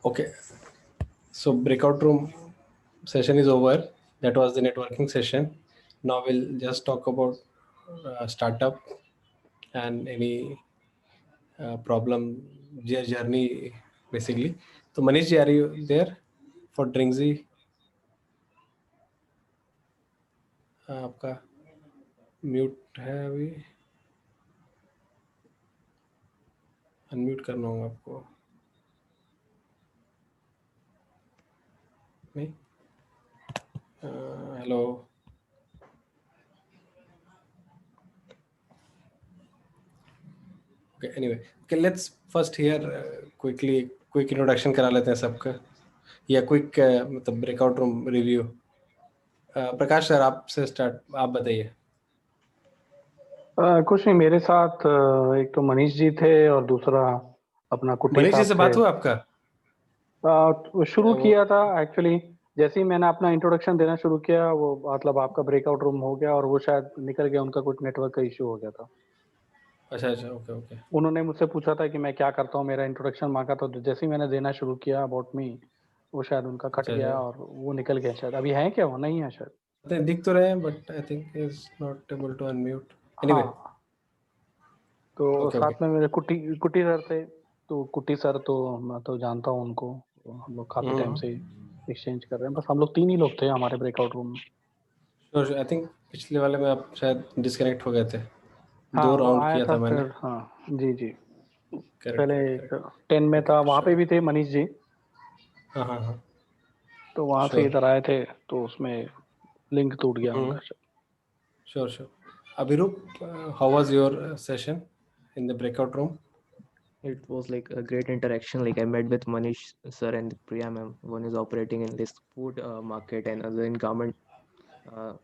Okay, so breakout room session is over. That was the networking session. Now we'll just talk about startup and any problem, their journey basically. So Manish ji, are you there for Drinkzy? आपका mute है अभी, unmute करना होगा आपको. नहीं, hello. Okay, anyway, okay, let's first here quick introduction करा लेते हैं सबका, या क्विक मतलब ब्रेकआउट रूम रिव्यू. प्रकाश सर, आपसे स्टार्ट, आप बताइए. कुछ नहीं, मेरे साथ एक तो मनीष जी थे और दूसरा अपना कुट्टी मनीष जी साहब से थे. बात हुआ आपका? शुरू वो- किया था एक्चुअली. जैसे ही मैंने अपना इंट्रोडक्शन देना शुरू किया, वो मतलब आपका ब्रेकआउट रूम हो गया और वो शायद निकल गया, उनका कुछ नेटवर्क का इश्यू हो गया था. अच्छा अच्छा, ओके ओके. उन्होंने मुझसे पूछा था कि मैं क्या करता हूँ, मेरा इंट्रोडक्शन मांगा, तो जैसे ही मैंने देना शुरू किया अबाउट मी, वो शायद उनका कट अच्छा गया अच्छा, और वो निकल गया. शायद अभी है क्या, वो नहीं है शायद. पता नहीं, दिख तो रहे हैं but I think is not able to unmute. Anyway, हाँ, तो ओके ओके. साथ में मेरे कुट्टी कुट्टी सर थे. तो कुट्टी सर तो मैं तो जानता हूँ उनको, हम लोग काफी टाइम से एक्सचेंज कर रहे हैं. बस हम लोग 3 ही लोग थे हमारे ब्रेकआउट रूम में. श्योर, आई थिंक पिछले वाले में आप शायद डिस्कनेक्ट हो गए थे. हाँ, 2 वो राउंड आया किया था था मैंने. फिर. हाँ जी जी. करेक्ट पहले करेक्ट एक करेक्ट. 10 में था, ओके, वहाँ पे श्योर. भी थे मनीष जी. हाँ हाँ हाँ, तो वहाँ से श्योर. इधर आए थे, तो उसमें लिंक टूट गया उनका. Sure, sure. Abhirup, how was your session in the breakout room? It was like a great interaction. Like I met with Manish sir and Priya ma'am. One is operating in this food market and other in garment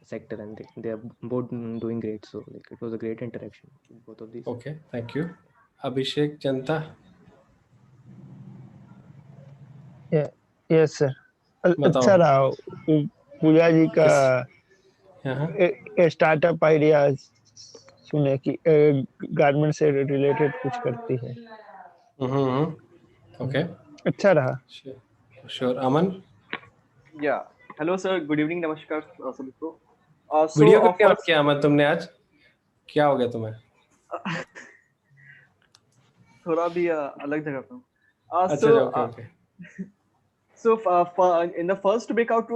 sector, and they are both doing great. So like it was a great interaction with both of these. Okay, thank you. Abhishek Janta. Yes sir. बताओ. अच्छा रहा पूजा जी का हाँ startup idea सुने कि garment से related कुछ करती है. ओके, अच्छा रहा. श्योर. अमन. Yeah. Hello, sir. Good evening. Namaskar, सभी को. वीडियो क्यों नहीं ऑन First, किया अमन तुमने आज? क्या हो गया तुम्हें? थोड़ा भी अलग जगह पे हूँ. अच्छा okay okay. In the first breakout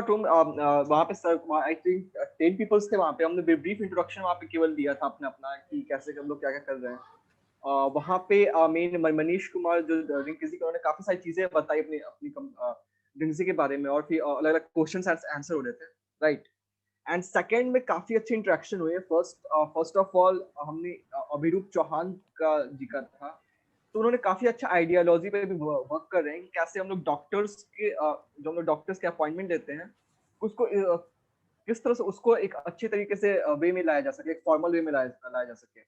room, वहाँ पे सर, I think 10 people थे वहाँ पे. हमने brief introduction वहाँ पे केवल दिया था अपना कि कैसे हम लोग क्या क्या कर रहे हैं. वहाँ पे मेन मनीष कुमार जो ड्रिंक्सी के, उन्होंने काफी सारी चीजें बताई अपनी अपनी ड्रिंक्सी के बारे में, और फिर अलग अलग क्वेश्चंस आंसर हो रहे थे, राइट. एंड सेकंड में काफी अच्छी इंटरेक्शन हुई है. फर्स्ट ऑफ ऑल हमने अभिरूप चौहान का जी का था, तो उन्होंने काफी अच्छा आइडियोलॉजी पे भी वर्क कर रहे हैं कि कैसे हम लोग डॉक्टर्स के जो हम लोग डॉक्टर्स के अपॉइंटमेंट देते हैं, उसको किस तरह से उसको एक अच्छे तरीके से वे में लाया जा सके, एक फॉर्मल वे में लाया जा सके.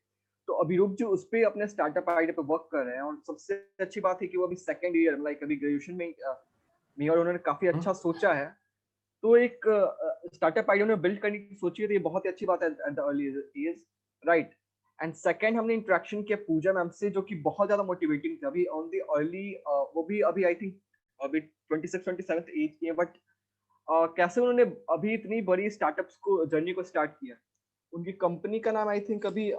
तो अभिरूप जी उस पे अपने स्टार्टअप आइडिया पे वर्क कर रहे हैं, और सबसे अच्छी बात है कि वो अभी सेकंड ईयर लाइक अभी ग्रेजुएशन में और उन्होंने काफी अच्छा सोचा है. तो एक स्टार्टअप आइडिया उन्होंने बिल्ड करने की सोची है, तो ये बहुत ही अच्छी बात है at the early age, right. And second हमने इंटरेक्शन किया पूजा मैम से, जो कि बहुत ज्यादा मोटिवेटिंग थी. अभी ऑन द अर्ली वो भी अभी आई थिंक अभी 26-27 एज की है, बट कैसे उन्होंने अभी इतनी बड़ी स्टार्टअप्स को जर्नी को स्टार्ट किया. उनकी कंपनी का नाम आई थिंक अभी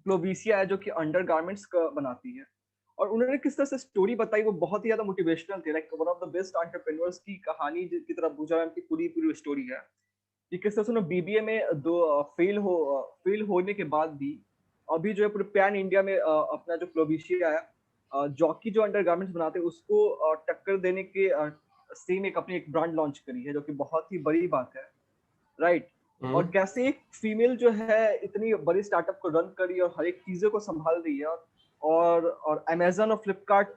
प्लोविसिया है, जो कि अंडर गारमेंट्स का बनाती है. और उन्होंने किस तरह से स्टोरी बताई, वो बहुत ही ज्यादा मोटिवेशनल थी. Like one of the best entrepreneurs की कहानी की तरह पूजा मैम की पूरी स्टोरी है कि किस तरह से उन्होंने बीबीए में फेल होने के बाद भी अभी जो है पूरे पैन इंडिया में अपना जो प्लोविसिया है, जॉकी जो अंडर गारमेंट्स बनाते हैं उसको टक्कर देने के सेम एक अपनी एक ब्रांड लॉन्च करी है, जो कि बहुत ही बड़ी बात है, राइट. और कैसे एक फीमेल जो है इतनी बड़ी स्टार्टअप को रन करी और हर एक चीजों को संभाल रही है. और अमेजन और फ्लिपकार्ट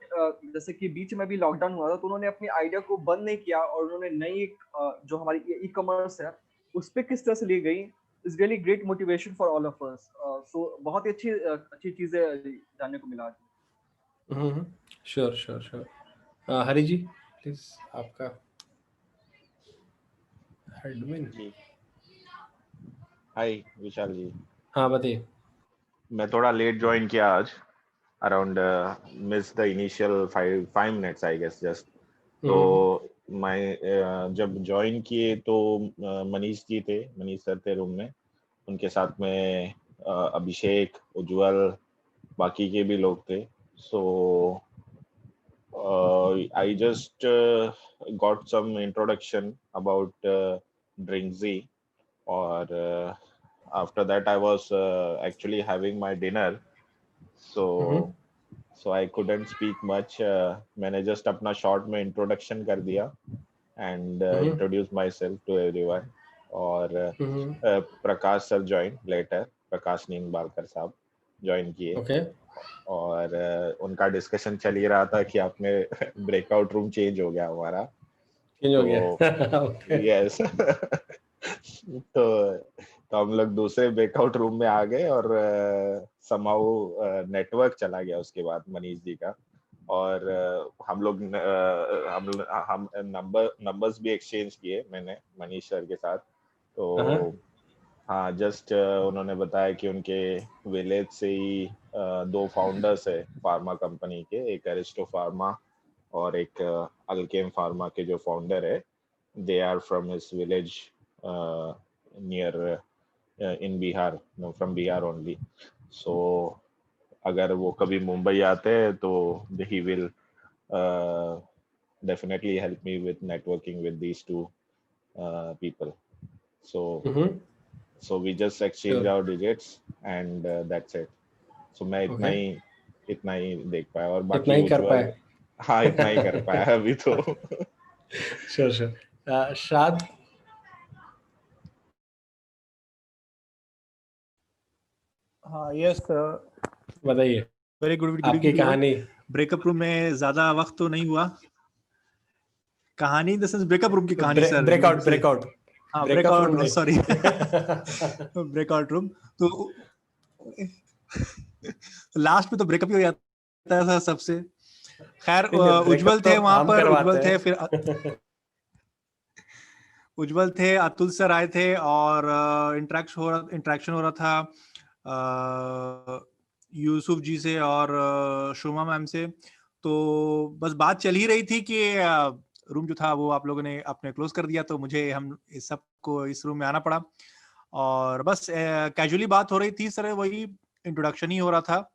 जैसे कि बीच में भी लॉकडाउन हुआ था, तो उन्होंने अपनी आइडिया को बंद नहीं किया, और उन्होंने नई एक जो हमारी ई कॉमर्स है उस पर किस तरह से ले गई, is really great motivation for all of us. So बहुत ही अच्छी चीजें जानने को मिला. Sure sure sure. Hari ji please, आपका एडमिन. जी, हाय विशाल जी. हाँ बताइए. मैं थोड़ा लेट ज्वाइन किया आज, around missed the initial five minutes, I guess, just. तो मैं जब ज्वाइन किए तो मनीष जी थे, मनीष सर थे रूम में, उनके साथ में अभिषेक, उज्जवल, बाकी के भी लोग थे. So I just got some introduction about Drinkzy, or after that I was actually having my dinner, so I couldn't speak much. मैंने just अपना short में introduction कर दिया and introduce myself to everyone. और प्रकाश सर join later, प्रकाश नीनबालकर साहब join किए. Okay. और उनका डिस्कशन चल ही रहा था कि आपने ब्रेकआउट रूम चेंज हो गया हमारा. चेंज हो गया. यस. तो हम लोग दूसरे ब्रेकआउट रूम में आ गए और समाउ नेटवर्क चला गया उसके बाद मनीष जी का. और हम लोग हम नंबर्स भी एक्सचेंज किए मैंने मनीष सर के साथ. तो हाँ, जस्ट उन्होंने बताया कि उनके विलेज से ही 2 फाउंडर्स है फार्मा कंपनी के, एक एरिस्टो फार्मा और एक अल्केम फार्मा के जो फाउंडर है, they are from his village near in Bihar, from Bihar only. So अगर वो कभी मुंबई आते हैं तो he will definitely help me with networking with these 2 people. So we just exchange our digits and that's it. So मैं इतना ही देख पाया और बाकी इतना ही कर पाया. हाँ, इतना ही कर पाया अभी तो. Sure. शाद, हाँ, यस बताइए वेरी गुड आपकी कहानी. ब्रेकअप रूम में ज्यादा वक्त तो नहीं हुआ. कहानी in the sense breakup room की कहानी सर. ब्रेकआउट हाँ, ब्रेकआउट, सॉरी. ब्रेकआउट रूम तो लास्ट में तो ब्रेकअप ही हो जाता है सबसे. खैर, उज्जवल थे वहां पर, उज्जवल थे, फिर उज्जवल थे, अतुल सर आए थे और इंटरेक्शन हो रहा था यूसुफ जी से और शोमा मैम से. तो बस बात चल ही रही थी कि रूम जो था वो आप लोगों ने अपने क्लोज कर दिया, तो मुझे हम इस सबको इस रूम में आना पड़ा और बस कैजुअली बात हो रही थी सर. वही इंट्रोडक्शन ही हो रहा था.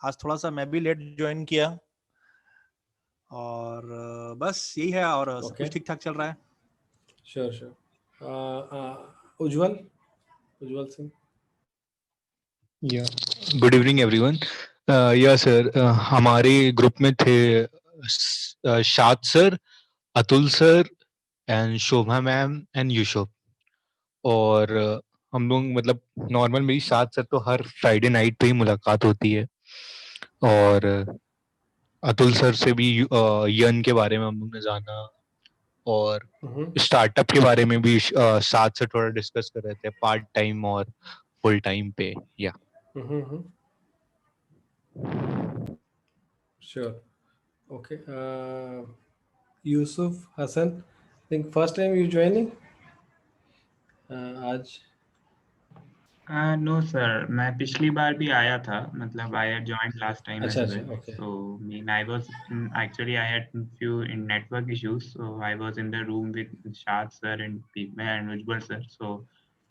आज थोड़ा सा मैं भी लेट ज्वाइन किया और बस यही है और सब कुछ ठीक ठाक चल रहा है. Sure. Ujjwal Singh. Good evening everyone. Yeah sir, हमारे ग्रुप में थे Shad sir, Atul sir and Shobha ma'am and Yusuf. और हम लोग मतलब नॉर्मल मेरी शाद सर तो हर फ्राइडे नाइट पे ही मुलाकात होती है और अतुल सर से भी यन के बारे में हम लोग ने जाना और स्टार्टअप के बारे में भी साथ से थोड़ा डिस्कस कर रहे थे, पार्ट टाइम और फुल टाइम पे. या sure. Okay. Yusuf Hasan, I think first time you joining आज. नो सर, मैं पिछली बार भी आया था, मतलब I had joined last time as well. okay. So I was actually I had few in network issues, so I was in the room with Shad sir and Ujjwal sir. So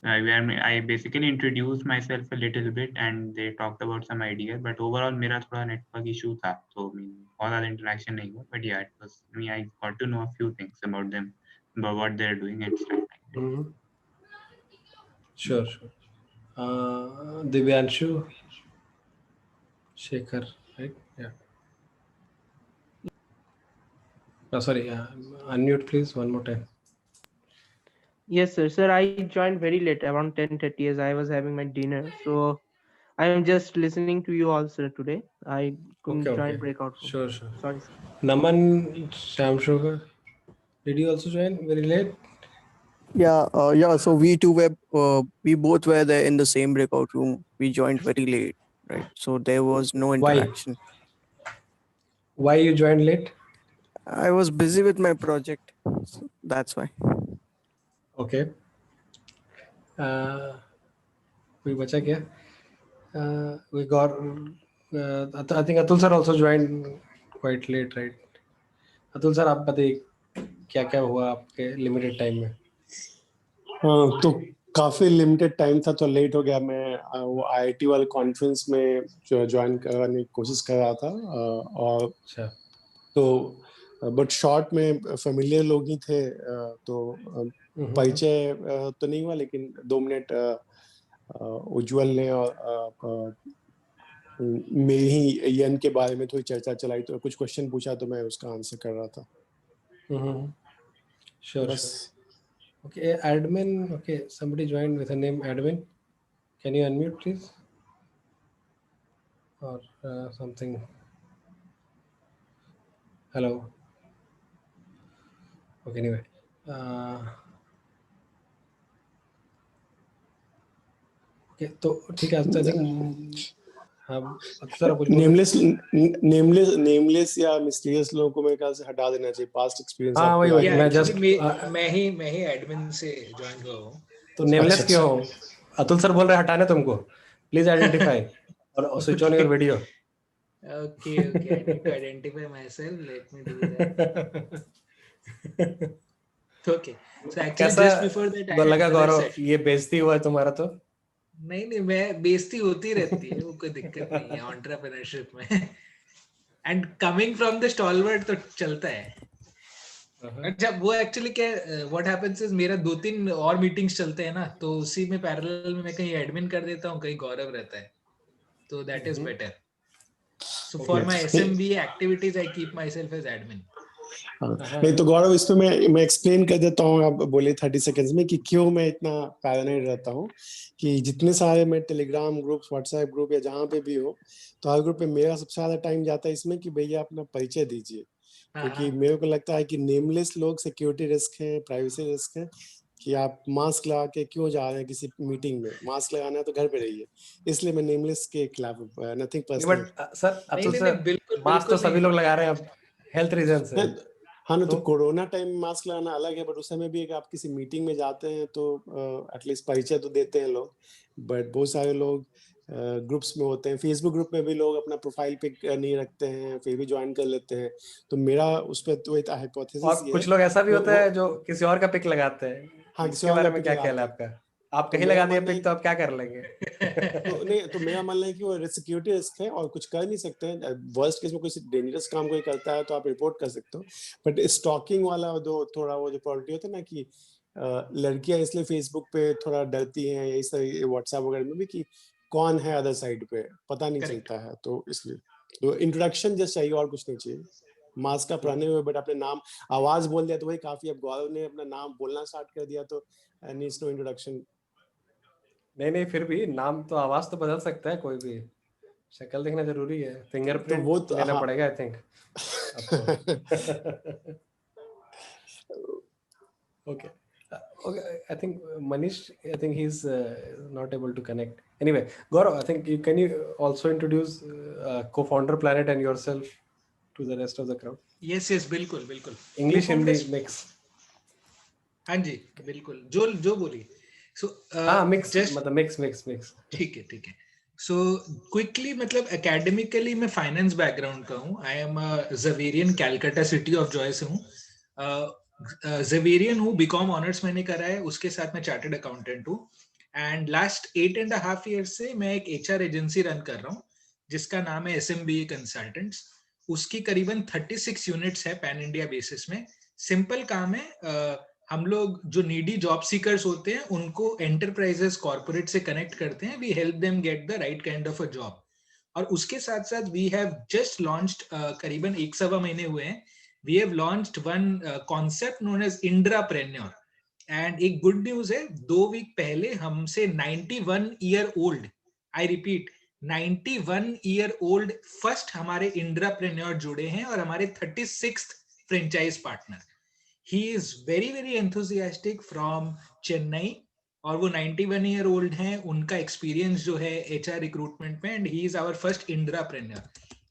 I basically introduced myself a little bit and they talked about some ideas, but overall मेरा थोड़ा network issue था, so बहुत ज़्यादा interaction नहीं हुआ. But yeah, it was I got to know a few things about them, about what they're doing and stuff like that. Sure. Divyanshu Shekhar, right? Yeah. Sorry, unmute please one more time. Yes, sir. I joined very late, around 10:30, as I was having my dinner. So I am just listening to you all, sir, today. I couldn't join breakout room. Sure. Sorry, sir. Naman Shamsugar, did you also join very late? Yeah. So we two were, we both were there in the same breakout room. We joined very late, right? So there was no interaction. Why you joined late? I was busy with my project, so that's why. Okay. कोई बचा क्या? We got I think Atul sir also joined quite late, right? Atul sir, आप बताइए क्या क्या हुआ आपके limited time में? हाँ, तो काफी लिमिटेड टाइम था तो लेट हो गया। मैं वो आईआईटी वाले कॉन्फ्रेंस में ज्वाइन करने की कोशिश कर रहा था और अच्छा, तो बट शॉर्ट में फेमिलियर लोग ही थे, तो परिचय तो नहीं हुआ, लेकिन 2 मिनट उज्जवल ने और मेरी ही यन के बारे में थोड़ी चर्चा चलाई, तो कुछ क्वेश्चन पूछा तो मैं उसका आंसर कर रहा था। Sure, बस sure. Okay, admin. Okay, somebody joined with a name admin. Can you unmute, please? Or something. Hello. Okay, anyway. Okay, तो ठीक है, I think नेमलेस या मिस्टीरियस लोगों को मेरे ख्याल से हटा देना चाहिए, पास्ट एक्सपीरियंस। हाँ, वही मैं जस्ट मैं ही एडमिन से ज्वाइन हुआ हूँ। तो नेमलेस क्यों हो? अतुल सर बोल रहे हैं हटाने तुमको, प्लीज आइडेंटिफाई और switch on your video. Okay, I need to identify myself. Let me do that. Okay. So actually just before that I लगा गौरव ये बेइज्जती हुआ है तुम्हारा तो? नहीं, मैं बेइज्जती होती रहती है, वो कोई दिक्कत नहीं है एंटरप्रेन्योरशिप में। And coming from the stalwart तो चलता है। अच्छा, वो एक्चुअली क्या व्हाट हैपेंस इज मेरा 2-3 और मीटिंग्स चलते हैं ना, तो उसी में पैरेलल में मैं कहीं एडमिन कर देता हूँ, कहीं गौरव रहता है, तो that is better. So for my SMBA activities, I keep myself as admin. नहीं तो गौरव, इस पे मैं एक्सप्लेन कर देता हूँ, आप बोले 30 सेकंड्स में कि क्यों मैं इतना पैरानॉइड रहता हूँ। कि जितने सारे मैं टेलीग्राम ग्रुप, व्हाट्सएप ग्रुप या जहाँ पे भी हो, तो हर ग्रुप पे मेरा सबसे ज्यादा टाइम जाता है इसमें कि भैया अपना परिचय दीजिए, क्योंकि मेरे को लगता है कि नेमलेस लोग सिक्योरिटी रिस्क है, प्राइवेसी रिस्क है, कि आप मास्क लगा के क्यों जा रहे हैं किसी मीटिंग में, मास्क लगाना है तो घर पे रहिए। इसलिए मैं नेमलेस के खिलाफ हूं, nothing personal. But sir Atul sir, mask तो सभी लोग लगा रहे हैं अब हेल्थ रीजन से। हाँ ना, तो कोरोना टाइम में मास्क लगाना अलग है, बट उस समय भी आप किसी मीटिंग में जाते हैं तो एटलीस्ट परिचय तो देते हैं लोग। बट बहुत सारे लोग ग्रुप्स में होते हैं, फेसबुक ग्रुप में भी लोग अपना प्रोफाइल पिक नहीं रखते हैं, फिर भी ज्वाइन कर लेते हैं। तो मेरा उस पर तो एक हाइपोथेसिस और कुछ लोग ऐसा भी होता है जो किसी और का पिक लगाते हैं। हाँ, इसके बारे में क्या ख्याल है आपका? आप कहीं लगा दिए पिक तो आप क्या कर लेंगे? तो नहीं, तो मेरा मानना है कि वो सिक्योरिटी रिस्क है और कुछ कर नहीं सकते हैं। वर्स्ट केस में कोई डेंजरस काम कोई करता है तो आप रिपोर्ट कर सकते हो, बट स्टॉकिंग वाला जो थोड़ा वो जो प्रॉपर्टी होता है ना, कि लड़कियां इसलिए फेसबुक पे थोड़ा डरती हैं, यही सब व्हाट्सएप वगैरह में भी, कि कौन है अदर साइड पे पता नहीं चलता है, तो इसलिए तो इंट्रोडक्शन जस्ट चाहिए और कुछ नहीं चाहिए। मास्क का पहने हुए बट अपने नाम आवाज बोल दिया तो वही काफी। अब गौरव ने अपना नाम बोलना स्टार्ट कर दिया तो नीड्स नो इंट्रोडक्शन। नहीं, फिर भी नाम तो, आवाज तो बदल सकता है कोई भी, शक्ल देखना जरूरी है, फिंगरप्रिंट तो वो तो लेना पड़ेगा आई थिंक आपको। Okay, I think Manish, I think he's not able to connect. Anyway, Gaurav, I think can you also introduce co-founder Planet and yourself to the rest of the crowd? Yes, बिल्कुल। English Hindi mix. हाँ जी, बिल्कुल, जो बोली। So mix, मतलब mix. ठीक है। So quickly, मतलब academically मैं finance background का हूँ। I am a Xaverian, Calcutta City of Joy से हूँ। Xaverian हूँ, बीकॉम ऑनर्स मैंने करा है, उसके साथ मैं चार्टर्ड अकाउंटेंट हूँ। एंड लास्ट 8.5 ईयर्स से मैं एक HR एजेंसी रन कर रहा हूँ जिसका नाम है SMBA कंसल्टेंट्स। उसकी करीबन 36 यूनिट्स है पैन इंडिया बेसिस में। सिंपल काम है, हम लोग जो नीडी जॉब सीकर्स होते हैं उनको एंटरप्राइजेस कॉर्पोरेट से कनेक्ट करते हैं। We help them get the right kind of a job. और उसके साथ साथ वी हैव जस्ट लॉन्च्ड, करीबन 1.25 महीने हुए हैं, we have launched one concept known as Indrapreneur, and एक good news है, 2 वीक पहले हमसे 91 year old, I repeat 91 year old first हमारे Indrapreneur जुड़े हैं और हमारे 36th franchise partner. He is very enthusiastic from Chennai और वो 91 year old हैं, उनका एक्सपीरियंस जो है HR रिक्रूटमेंट में, and he is our first Indrapreneur.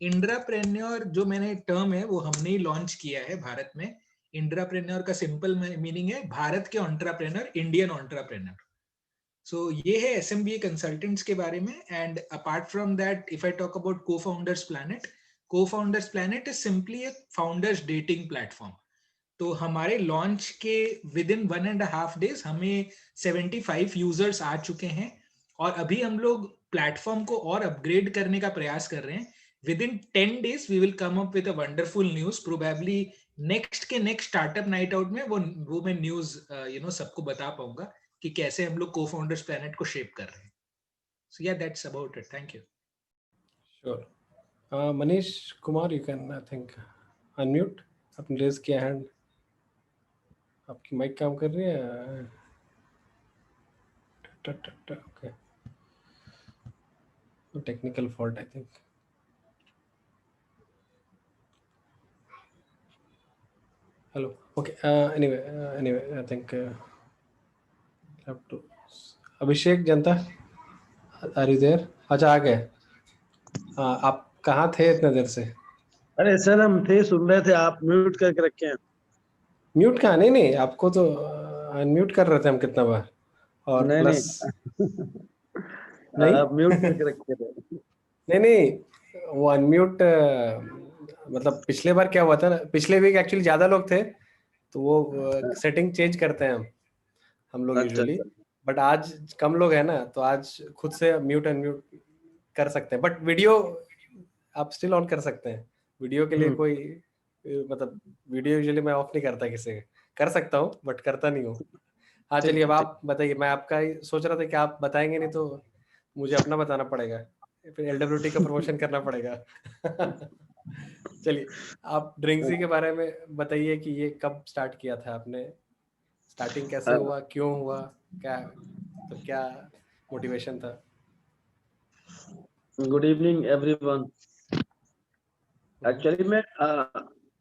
Intrapreneur जो मैंने टर्म है वो हमने ही लॉन्च किया है भारत में। इंड्राप्रेन्योर का सिंपल मीनिंग है भारत के एंटरप्रेन्योर, इंडियन एंटरप्रेन्योर। सो ये है SMBA कंसल्टेंट्स के बारे में. And apart from that, if I talk about Co-Founders Planet is simply एक फाउंडर्स डेटिंग प्लेटफॉर्म. तो हमारे लॉन्च के विद इन 1.5 days हमें 75 यूजर्स आ चुके हैं, और अभी हम लोग प्लेटफॉर्म को और अपग्रेड करने का प्रयास कर रहे हैं. Within 10 days we will come up with a wonderful news. Probably next startup night out में वो मैं न्यूज सबको बता पाऊंगा कि कैसे हम लोग Co-Founders Planet को शेप कर रहे हैं. So yeah that's about it. Thank you. Sure. Manish Kumar, you can I think unmute. आपने रेज किया हैंड. आपकी माइक काम कर रही है? Okay, technical fault I think. Hello. Okay, anyway I think have to. Abhishek जनता, आर यू देयर? अच्छा, आ गए. आप कहाँ थे इतने देर से? अरे सर, हम थे, सुन रहे थे. आप म्यूट करके रखे हैं. म्यूट कहाँ? नहीं, आपको तो अनम्यूट कर रहे थे हम कितना बार. और नहीं, प्लस नहीं, आप म्यूट करके रखे थे. नहीं, वो अनम्यूट मतलब पिछले बार क्या हुआ था ना, पिछले वीक एक्चुअली ज्यादा लोग थे तो वो सेटिंग चेंज करते हैं हम लोग यूजुअली. बट आज कम लोग हैं ना, तो आज खुद से म्यूट अनम्यूट कर सकते हैं. बट वीडियो आप स्टिल ऑन कर सकते हैं. वीडियो के लिए कोई मतलब वीडियो यूजुअली मैं ऑफ नहीं करता, किसी कर सकता हूँ बट करता नहीं हूँ. हाँ, चलिए अब आप बताइए. मैं आपका ही सोच रहा था कि आप बताएंगे नहीं तो मुझे अपना बताना पड़ेगा, फिर LWT का प्रमोशन करना पड़ेगा. चलिए, आप ड्रिंक्सी के बारे में बताइए कि ये कब स्टार्ट किया था आपने, स्टार्टिंग कैसे हुआ, क्यों हुआ, क्या मोटिवेशन था? Good evening everyone. एक्चुअली मैं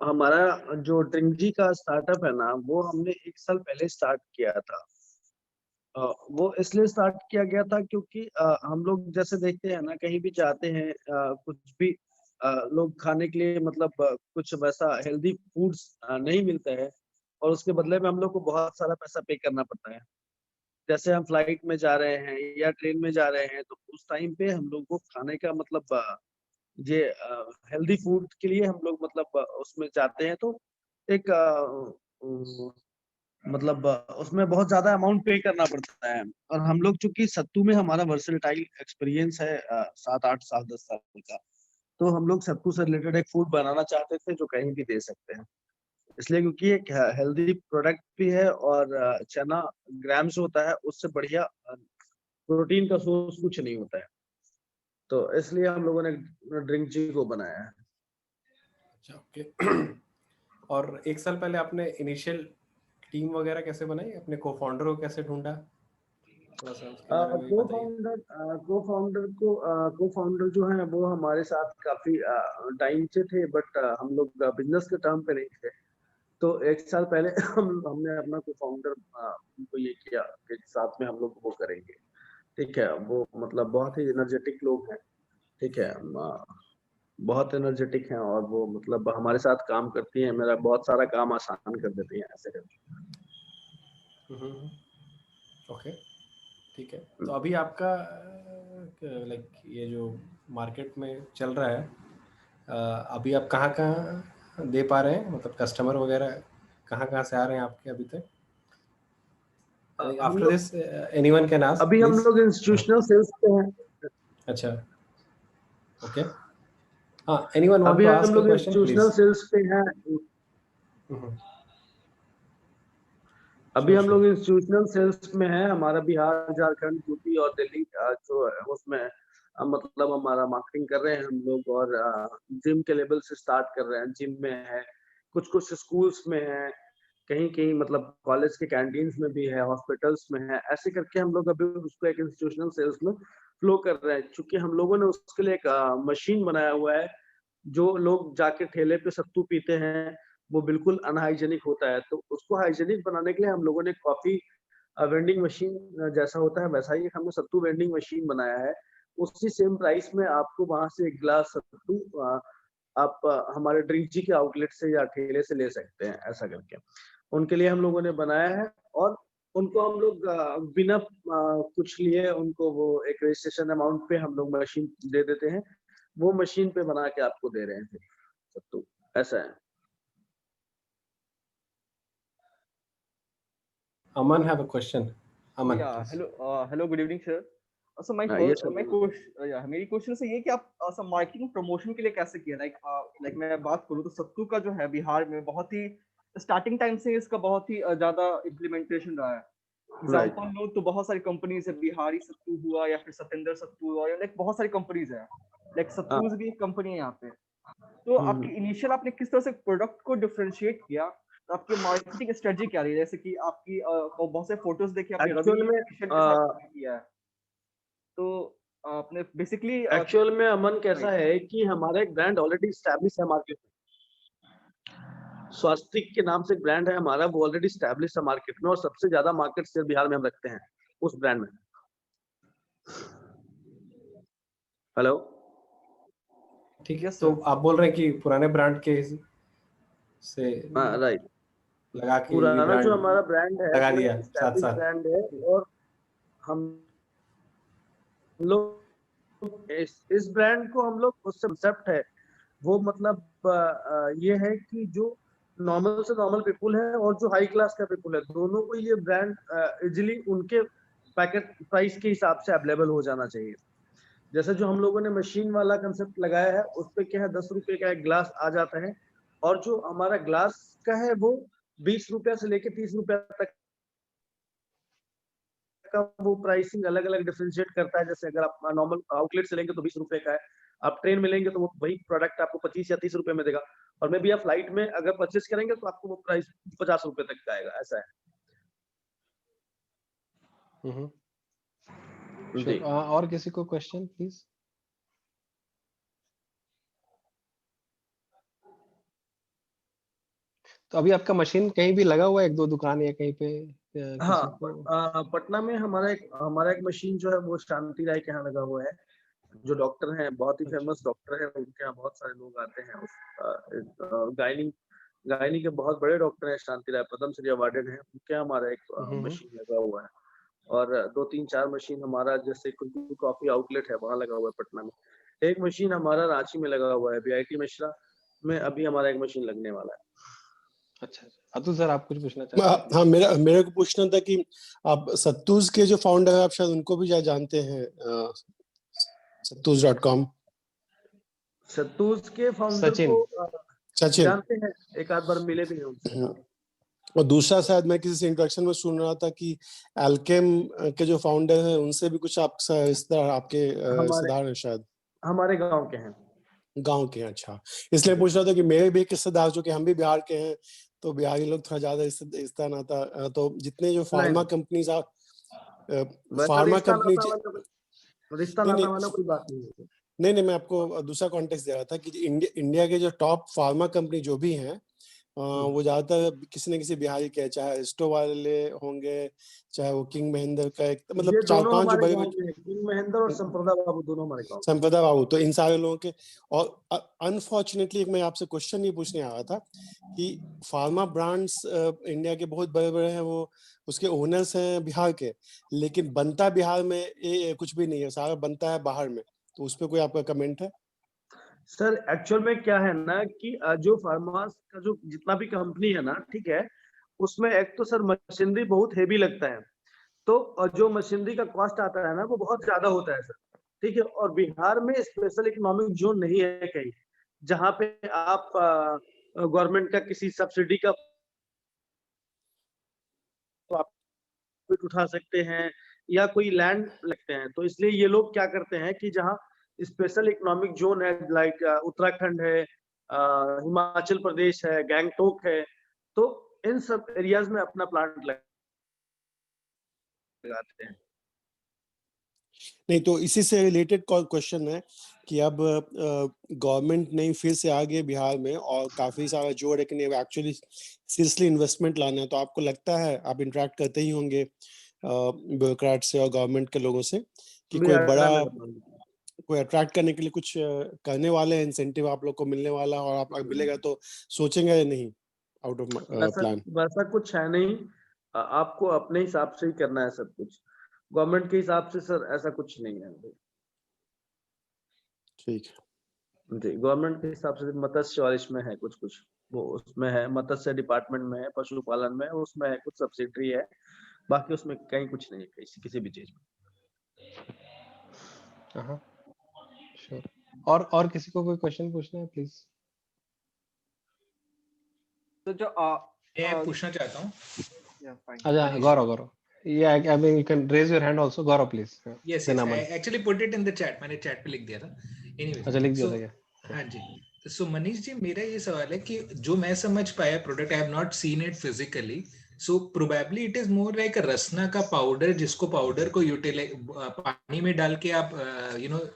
हमारा जो ड्रिंक्सी का स्टार्टअप है ना, वो हमने 1 साल पहले स्टार्ट किया था. वो इसलिए स्टार्ट किया गया था क्योंकि हम लोग जैसे देखते हैं ना, कहीं भी जाते हैं, कुछ भी लोग खाने के लिए मतलब कुछ वैसा हेल्दी फूड्स नहीं मिलता है, और उसके बदले में हम लोग को बहुत सारा पैसा पे करना पड़ता है. जैसे हम फ्लाइट में जा रहे हैं या ट्रेन में जा रहे हैं, तो उस टाइम पे हम लोग को खाने का मतलब ये हेल्दी फूड के लिए हम लोग मतलब उसमें जाते हैं, तो एक मतलब उसमें बहुत ज्यादा अमाउंट पे करना पड़ता है. और हम लोग चूंकि सत्तू में हमारा वर्सेटाइल एक्सपीरियंस है 7-8 साल 10 साल का, तो हम लोग सत्तू से रिलेटेड एक फूड बनाना चाहते थे जो कहीं भी दे सकते हैं. इसलिए क्योंकि एक हेल्दी प्रोडक्ट भी है, और चना ग्राम्स होता है, उससे बढ़िया प्रोटीन का सोर्स कुछ नहीं होता है. तो इसलिए हम लोगों ने ड्रिंक्सी को बनाया है. अच्छा, ओके. और 1 साल पहले आपने इनिशियल टीम वगैरह कैसे बनाई, अपने को-फाउंडर को कैसे ढूंढा? थोड़ा सा उसके बारे में भी बताइए. को-फाउंडर जो है वो हमारे साथ काफी टाइम से थे, बट हम लोग बिजनेस के टर्म पे नहीं थे. तो 1 साल पहले हमने अपना को-फाउंडर को ये किया कि साथ में हम लोग वो करेंगे. ठीक है, वो मतलब बहुत ही एनर्जेटिक लोग हैं. ठीक है, बहुत एनर्जेटिक हैं, और वो मतलब हमारे साथ काम करती हैं, मेरा बहुत सारा काम आसान कर देती हैं ऐसे करके. ओके, ठीक है. तो अभी आपका लाइक ये जो मार्केट में चल रहा है, अभी आप कहाँ दे पा रहे हैं, मतलब कस्टमर वगैरह कहाँ से आ रहे हैं आपके अभी तक? After this anyone can ask. अभी हम लोग इंस्टीट्यूशनल सेल्स पे हैं. अच्छा, ओके. हाँ, एनीवन वांट अभी टू आस्क हम अ लोग क्वेश्चन इंस्टीट्यूशनल प्लीज. सेल्स पे हैं. अभी हम लोग इंस्टीट्यूशनल सेल्स में हैं. हमारा बिहार, झारखंड, यूपी और दिल्ली जो है उसमें मतलब हमारा मार्केटिंग कर रहे हैं हम लोग, और जिम के लेवल से स्टार्ट कर रहे हैं. जिम में है, कुछ स्कूल्स में है, कहीं मतलब कॉलेज के कैंटीन्स में भी है, हॉस्पिटल्स में है. ऐसे करके हम लोग अभी उसको एक इंस्टीट्यूशनल सेल्स में फ्लो कर रहे हैं, क्योंकि हम लोगों ने उसके लिए एक मशीन बनाया हुआ है. जो लोग जाके ठेले पे सत्तू पीते हैं वो बिल्कुल अनहाइजेनिक होता है, तो उसको हाइजेनिक बनाने के लिए हम लोगों ने कॉफी वेंडिंग मशीन जैसा होता है वैसा ही हमने सत्तू वेंडिंग मशीन बनाया है. उसी सेम प्राइस में आपको वहां से एक गिलास सत्तू आप हमारे ड्रिंक्सी के आउटलेट से या ठेले से ले सकते हैं. ऐसा करके उनके लिए हम लोगों ने बनाया है. और उनको हम लोग बिना कुछ लिए उनको वो एक रजिस्ट्रेशन अमाउंट पे हम लोग मशीन दे देते हैं, वो मशीन पे बना के आपको दे रहे हैं सत्तू, ऐसा है। Aman have a question. Aman, Yeah, please. hello, good evening, sir. So my yes, my question, मेरी क्वेश्चन से ये कि आप मार्केटिंग प्रमोशन के लिए कैसे किया, लाइक मैं बात करूँ तो सत्तू का जो है बिहार में बहुत ही स्टार्टिंग टाइम से इसका बहुत ही ज्यादा इम्प्लीमेंटेशन रहा है। एग्जाम्पल लो तो बहुत सारी कंपनीज है, बिहारी सत्तू हुआ या फिर सतेंद्र सत्तू हुआ, लाइक बहुत सारी कंपनीज है, लाइक सत्तूज भी एक कंपनी है यहाँ पे। तो आपकी इनिशियल आपने किस तरह से प्रोडक्ट को डिफरेंशिएट किया, तो आपकी मार्केटिंग स्ट्रेटजी क्या रही, जैसे कि आपकी बहुत से फोटोज देखे आपने एक्चुअल में के साथ किया है, तो आपने बेसिकली एक्चुअल में अमन कैसा है कि हमारा एक ब्रांड ऑलरेडी स्टैब्लिश है मार्केट में, स्वास्तिक के नाम से एक ब्रांड है हमारा, वो ऑलरेडी स्टैब्लिश है मार्केट में और सबसे ज्यादा मार्केट शेयर बिहार में हम रखते हैं उस ब्रांड में। हेलो, ठीक है, तो आप बोल रहे हैं कि पुराने ब्रांड के से राइट, लगा के पुराना जो हमारा ब्रांड है लगा वो दिया एक साथ established साथ। ब्रांड है और हम लोग इस ब्रांड को हम लोग उससे कंसेप्ट है वो मतलब ये है कि जो नॉर्मल से नॉर्मल पीपल है और जो हाई क्लास का पीपल है, दोनों को ये ब्रांड इजीली उनके पैकेट प्राइस के हिसाब से अवेलेबल हो जाना चाहिए। जैसे जो हम लोगों ने मशीन वाला कंसेप्ट लगाया है उस पे क्या है, 10 रुपए का एक ग्लास आ जाता है और जो हमारा ग्लास का है वो 20 रुपया से लेके 30 रुपया तक का वो प्राइसिंग अलग अलग डिफरेंशिएट करता है। जैसे अगर आप नॉर्मल आउटलेट से लेंगे तो 20 रुपए का है, आप ट्रेन में लेंगे तो वो वही प्रोडक्ट आपको 25 या 30 रुपए में देगा, और मे भी आप फ्लाइट में अगर परचेस करेंगे तो आपको वो प्राइस 50 रुपए तक का आएगा, ऐसा है। Sure. और किसी को क्वेश्चन प्लीज? तो अभी आपका मशीन कहीं भी लगा हुआ है, एक दो दुकान या कहीं पे? हाँ, पटना में हमारा एक मशीन जो है वो शांति राय के यहाँ लगा हुआ है, जो डॉक्टर हैं, बहुत ही फेमस डॉक्टर है, उनके यहाँ बहुत सारे लोग आते हैं। गायनी के बहुत बड़े डॉक्टर हैं शांति राय, पद्मश्री अवार्डेड है, उनके यहाँ हमारा एक मशीन लगा हुआ है। और 2-3-4 मशीन हमारा जैसे कुल्फी कॉफी आउटलेट है वहाँ लगा हुआ है पटना में। एक मशीन हमारा रांची में लगा हुआ है, बीआईटी मिश्रा में अभी हमारा एक मशीन लगने वाला है। अच्छा, अतुल सर आप कुछ पूछना चाहते हैं? हाँ, मेरे को पूछना था कि आप सत्तूज के जो फाउंडर है, आप शायद उनको भी जानते हैं, सत्तूज.com। सत्तूज के फाउंडर को सचिन जानते हैं, एक आध बार मिले भी हैं उनसे। और दूसरा शायद मैं किसी से इंट्रोडक्शन में सुन रहा था कि एल्केम के जो फाउंडर हैं उनसे भी कुछ आप इस तरह आपके रिश्तेदार हैं, शायद हमारे गांव के हैं। गांव के हैं, अच्छा। इसलिए पूछ रहा था कि मेरे भी रिश्तेदार जो कि हम भी बिहार के हैं, तो बिहारी लोग थोड़ा ज्यादा इस तरह नाता, तो जितने जो फार्मा कंपनीज फार्मा कंपनी रिश्ता नाता वाला कोई बात नहीं है। नहीं, मैं आपको दूसरा कॉन्टेक्स्ट दे रहा था कि इंडिया के जो टॉप फार्मा कंपनी जो भी हैं वो ज्यादातर किसी न किसी बिहारी के, चाहे स्टो वाले होंगे, चाहे वो किंग महेंद्र का एक, मतलब 4-5 जो बड़े किंग महेंद्र और संप्रदा बाबू दोनों हमारे गांव। संप्रदा बाबू, तो इन सारे लोगों के। और अनफॉर्चुनेटली मैं आपसे क्वेश्चन ये पूछने आ रहा था कि फार्मा ब्रांड्स इंडिया के बहुत बड़े बड़े हैं, वो उसके ओनर्स हैं बिहार के, लेकिन बनता बिहार में कुछ भी नहीं है, सारा बनता है बाहर में। तो उस पर कोई आपका कमेंट है? सर एक्चुअल में क्या है ना कि जो फार्मा का जो जितना भी कंपनी है ना, ठीक है, उसमें एक तो सर मशीनरी बहुत हेवी लगता है, तो जो मशीनरी का कॉस्ट आता है ना वो बहुत ज्यादा होता है सर, ठीक है। और बिहार में स्पेशल इकोनॉमिक जोन नहीं है कहीं जहाँ पे आप गवर्नमेंट का किसी सब्सिडी का उठा सकते हैं या कोई लैंड लगते हैं। तो इसलिए ये लोग क्या करते हैं कि जहाँ स्पेशल इकोनॉमिक जोन है, लाइक उत्तराखंड है, हिमाचल प्रदेश है, गैंगटोक है, तो इन सब एरियाज में अपना प्लांट लगाते हैं। नहीं, तो इसी से रिलेटेड क्वेश्चन है कि अब गवर्नमेंट ने फिर से आ गई बिहार में और काफी सारा जोर है कि एक्चुअली सीरियसली इन्वेस्टमेंट लाना है। तो आपको लगता है, आप इंटरेक्ट करते ही होंगे ब्यूरोक्रेट से और गवर्नमेंट के लोगों से, कि कोई अट्रैक्ट करने के लिए कुछ करने वाले हैं, इंसेंटिव आप लोग को मिलने वाला, और आप मिलेगा तो सोचेंगे या नहीं आउट ऑफ प्लान? वैसा कुछ है नहीं, आपको अपने हिसाब से ही करना है सब कुछ। गवर्नमेंट के हिसाब से सर ऐसा कुछ नहीं है। ठीक है। जी, गवर्नमेंट के हिसाब से मत्स्य और इसमें है कुछ वो उसमें है, मत्स्य डिपार्टमेंट में है, पशुपालन में उसमें है, कुछ सब्सिडी है, बाकी उसमें कहीं कुछ नहीं है किसी भी चीज में। हाँ श्योर। और किसी को कोई क्वेश्चन पूछना है प्लीज? तो जो मैं पूछना चाहता हूँ। अच्छा गौरव yeah, I mean you can raise your hand also. Gaurav please. Yes, I actually put it in the chat. मैंने chat पे लिख दिया था। Anyways, अच्छा लिख दिया था क्या? हाँ जी। So मनीष जी, मेरा ये सवाल है कि जो मैं समझ पाया product, I have not seen it physically, so probably it is more like a रसना का पाउडर, जिसको पाउडर को पानी में डाल के आप